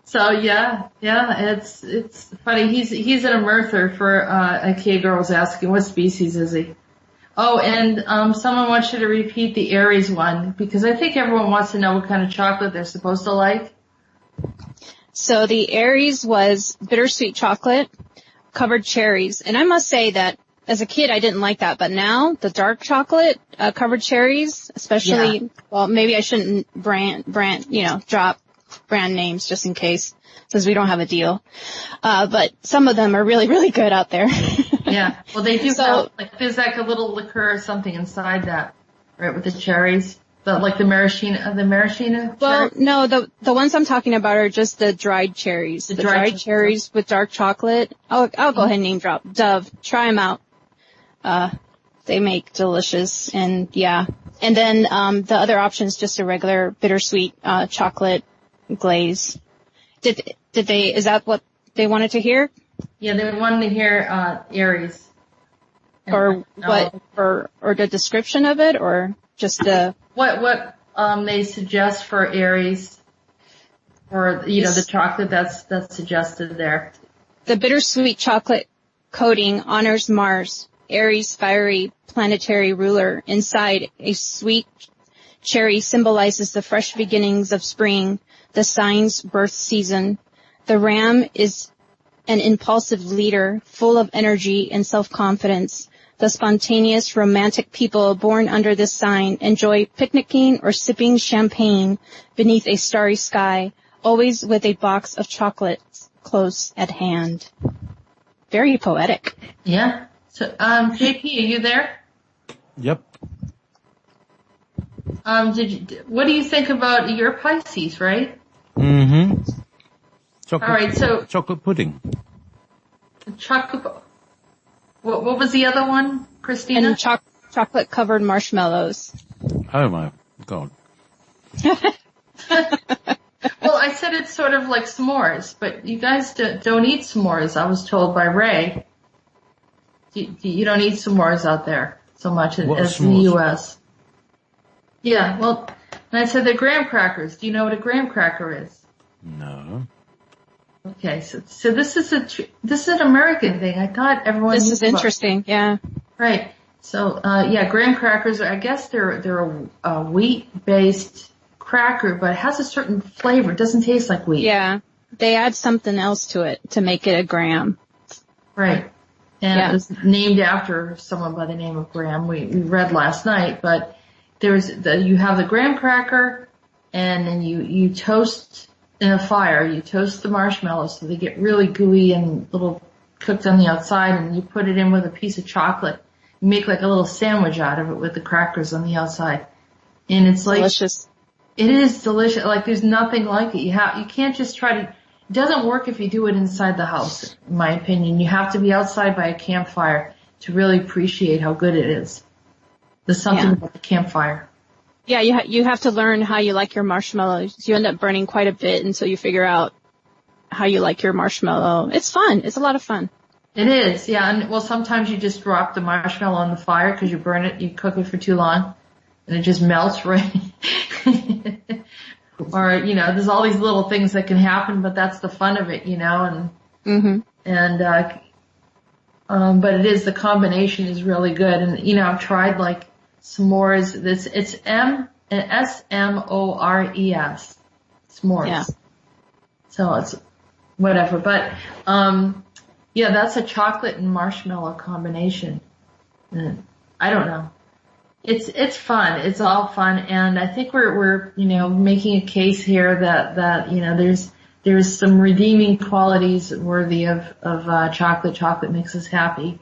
So yeah, it's funny. He's an emerther for, a K girl was asking, what species is he? Oh, and someone wants you to repeat the Aries one, because I think everyone wants to know what kind of chocolate they're supposed to like. So the Aries was bittersweet chocolate, covered cherries. And I must say that as a kid, I didn't like that. But now, the dark chocolate, covered cherries, especially, well, maybe I shouldn't drop brand names just in case, since we don't have a deal. But some of them are really, really good out there. Yeah. Well, they do have, there's like a little liqueur or something inside that, right, with the cherries. The maraschino Well, no, the ones I'm talking about are just the dried cherries. The dried cherries with dark chocolate. I'll go ahead and name drop. Dove. Try them out. They make delicious, and yeah. And then, the other option is just a regular bittersweet, chocolate glaze. Is that what they wanted to hear? Yeah, they wanted to hear, Aries. Or what, or the description of it, or just the... What they suggest for Aries, or, the chocolate that's suggested there. The bittersweet chocolate coating honors Mars, Aries' fiery planetary ruler. Inside, a sweet cherry symbolizes the fresh beginnings of spring, the sign's birth season. The ram is an impulsive leader, full of energy and self-confidence. The spontaneous, romantic people born under this sign enjoy picnicking or sipping champagne beneath a starry sky, always with a box of chocolates close at hand. Very poetic. Yeah. So, JP, are you there? Yep. What do you think about your Pisces, right? Mm-hmm. Chocolate, All right, so chocolate pudding. chocolate. What was the other one, Christina? And chocolate covered marshmallows. Oh my God. Well, I said it's sort of like s'mores, but you guys don't eat s'mores. I was told by Ray. You don't eat s'mores out there so much as in the U.S. Yeah, well, and I said they're graham crackers. Do you know what a graham cracker is? No. Okay, so this is an American thing. I thought everyone. This is interesting. Yeah. Right. So graham crackers. I guess they're a wheat-based cracker, but it has a certain flavor. It doesn't taste like wheat. Yeah. They add something else to it to make it a graham. Right. And it was named after someone by the name of Graham. We read last night, but you have the graham cracker, and then you toast in a fire. You toast the marshmallows so they get really gooey and little cooked on the outside, and you put it in with a piece of chocolate. You make like a little sandwich out of it with the crackers on the outside, and it's like delicious. It is delicious. Like there's nothing like it. You can't just try to. It doesn't work if you do it inside the house, in my opinion. You have to be outside by a campfire to really appreciate how good it is. There's something about the campfire. Yeah, you have to learn how you like your marshmallows. You end up burning quite a bit until you figure out how you like your marshmallow. It's fun. It's a lot of fun. It is, yeah. And well, sometimes you just drop the marshmallow on the fire because you burn it, you cook it for too long, and it just melts right. Or, there's all these little things that can happen, but that's the fun of it, and, but it is, the combination is really good. And, I've tried like s'mores, it's S-M-O-R-E-S. S'mores. Yeah. So it's whatever, but, that's a chocolate and marshmallow combination. And I don't know. It's fun. It's all fun, and I think we're making a case here that there's some redeeming qualities worthy of chocolate. Chocolate makes us happy,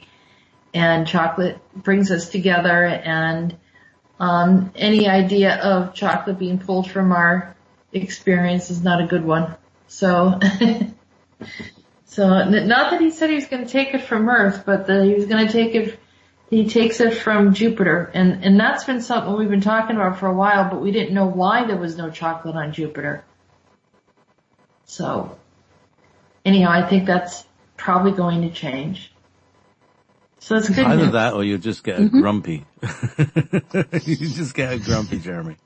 and chocolate brings us together. And any idea of chocolate being pulled from our experience is not a good one. So, not that he said he was going to take it from Earth, but he was going to take it. He takes it from Jupiter, and that's been something we've been talking about for a while, but we didn't know why there was no chocolate on Jupiter. So, anyhow, I think that's probably going to change. So it's good Either news. that or you'll just get a grumpy. You just get a grumpy Jeremy.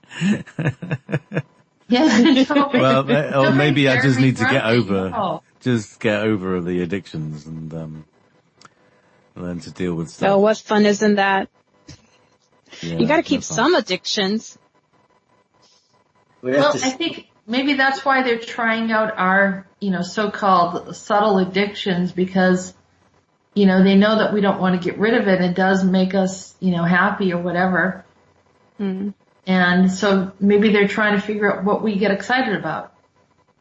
Yeah. Well, or maybe I just need to get over, No. just get over the addictions and learn to deal with stuff. Oh, what fun isn't that? Yeah, You gotta keep no fun. some addictions. Well, I think maybe that's why they're trying out our, so-called subtle addictions, because, they know that we don't want to get rid of it. It does make us, happy or whatever. Mm. And so maybe they're trying to figure out what we get excited about.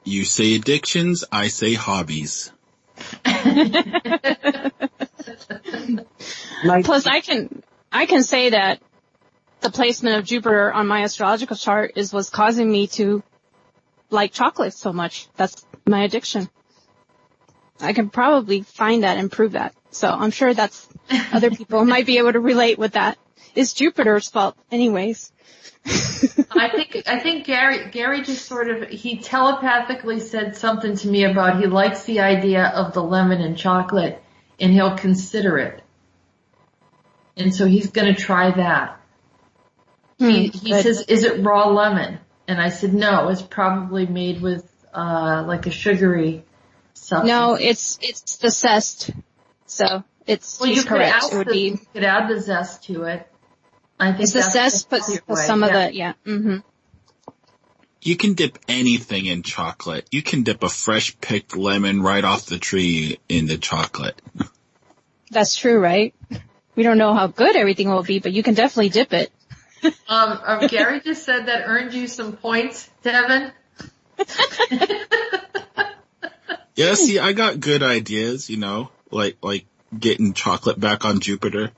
You say addictions, I say hobbies. Plus, I can say that the placement of Jupiter on my astrological chart is what's causing me to like chocolate so much. That's my addiction. I can probably find that and prove that. So I'm sure that's other people might be able to relate with that. It's Jupiter's fault, anyways. I think Gary just he telepathically said something to me about he likes the idea of the lemon and chocolate, and he'll consider it. And so he's going to try that. He says, is it raw lemon? And I said, no, it's probably made with, like a sugary substance. No, it's the zest. So he's correct. You could add the zest to it. I think it's the zest, but some of the, mm-hmm. You can dip anything in chocolate. You can dip a fresh picked lemon right off the tree in the chocolate. That's true, right? We don't know how good everything will be, but you can definitely dip it. Gary just said that earned you some points, Devin. Yeah, see, I got good ideas, like getting chocolate back on Jupiter.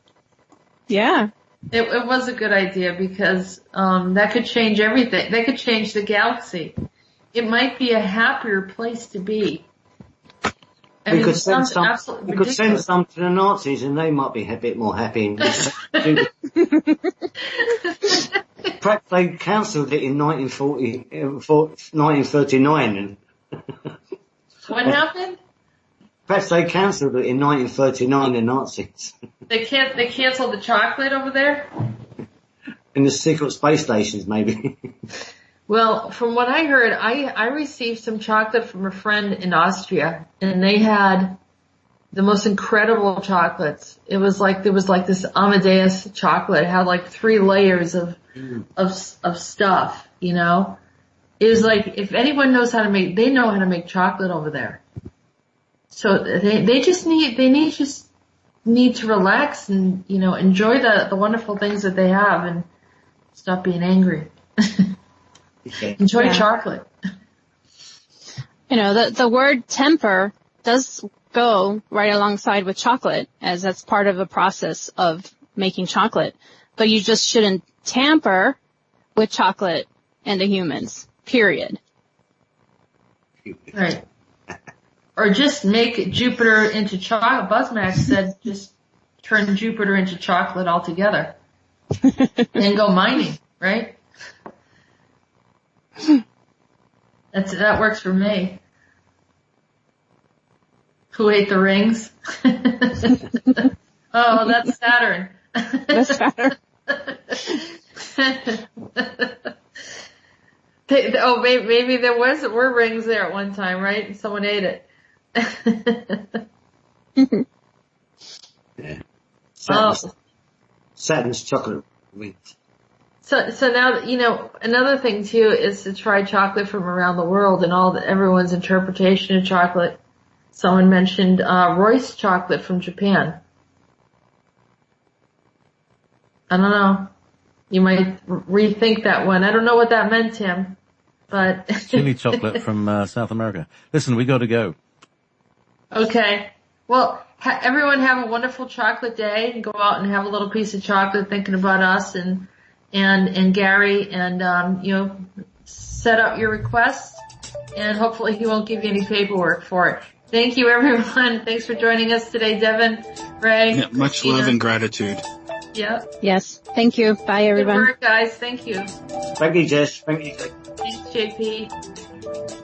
Yeah. It was a good idea because that could change everything. That could change the galaxy. It might be a happier place to be. We could send some to the Nazis and they might be a bit more happy. Perhaps they cancelled it in 1939. What happened? Perhaps they cancelled it in 1939, the Nazis. They cancelled the chocolate over there? In the secret space stations, maybe. Well, from what I heard, I received some chocolate from a friend in Austria, and they had the most incredible chocolates. There was like this Amadeus chocolate. It had like 3 layers of stuff, It was like, if anyone knows how to make, they know how to make chocolate over there. So they just need to relax and, enjoy the wonderful things that they have and stop being angry. Enjoy chocolate. The word temper does go right alongside with chocolate, as that's part of the process of making chocolate. But you just shouldn't tamper with chocolate and the humans, period. Right. Or just make Jupiter into chocolate. Buzzmax said just turn Jupiter into chocolate altogether. And go mining, right? That works for me. Who ate the rings? Oh, that's Saturn. That's Saturn. Maybe there were rings there at one time, right? And someone ate it. Yeah. Saturn's chocolate rings. So now, another thing too is to try chocolate from around the world and everyone's interpretation of chocolate. Someone mentioned, Royce chocolate from Japan. I don't know. You might rethink that one. I don't know what that meant, Tim, but. Chili chocolate from, South America. Listen, we gotta go. Okay. Well, everyone have a wonderful chocolate day and go out and have a little piece of chocolate thinking about us and Gary and, set up your requests and hopefully he won't give you any paperwork for it. Thank you everyone. Thanks for joining us today, Devin, Ray. Yeah, much Christina. Love and gratitude. Yeah. Yes. Thank you. Bye everyone. Good work, guys. Thank you. Thank you, Jess. Thank you. Thanks, JP.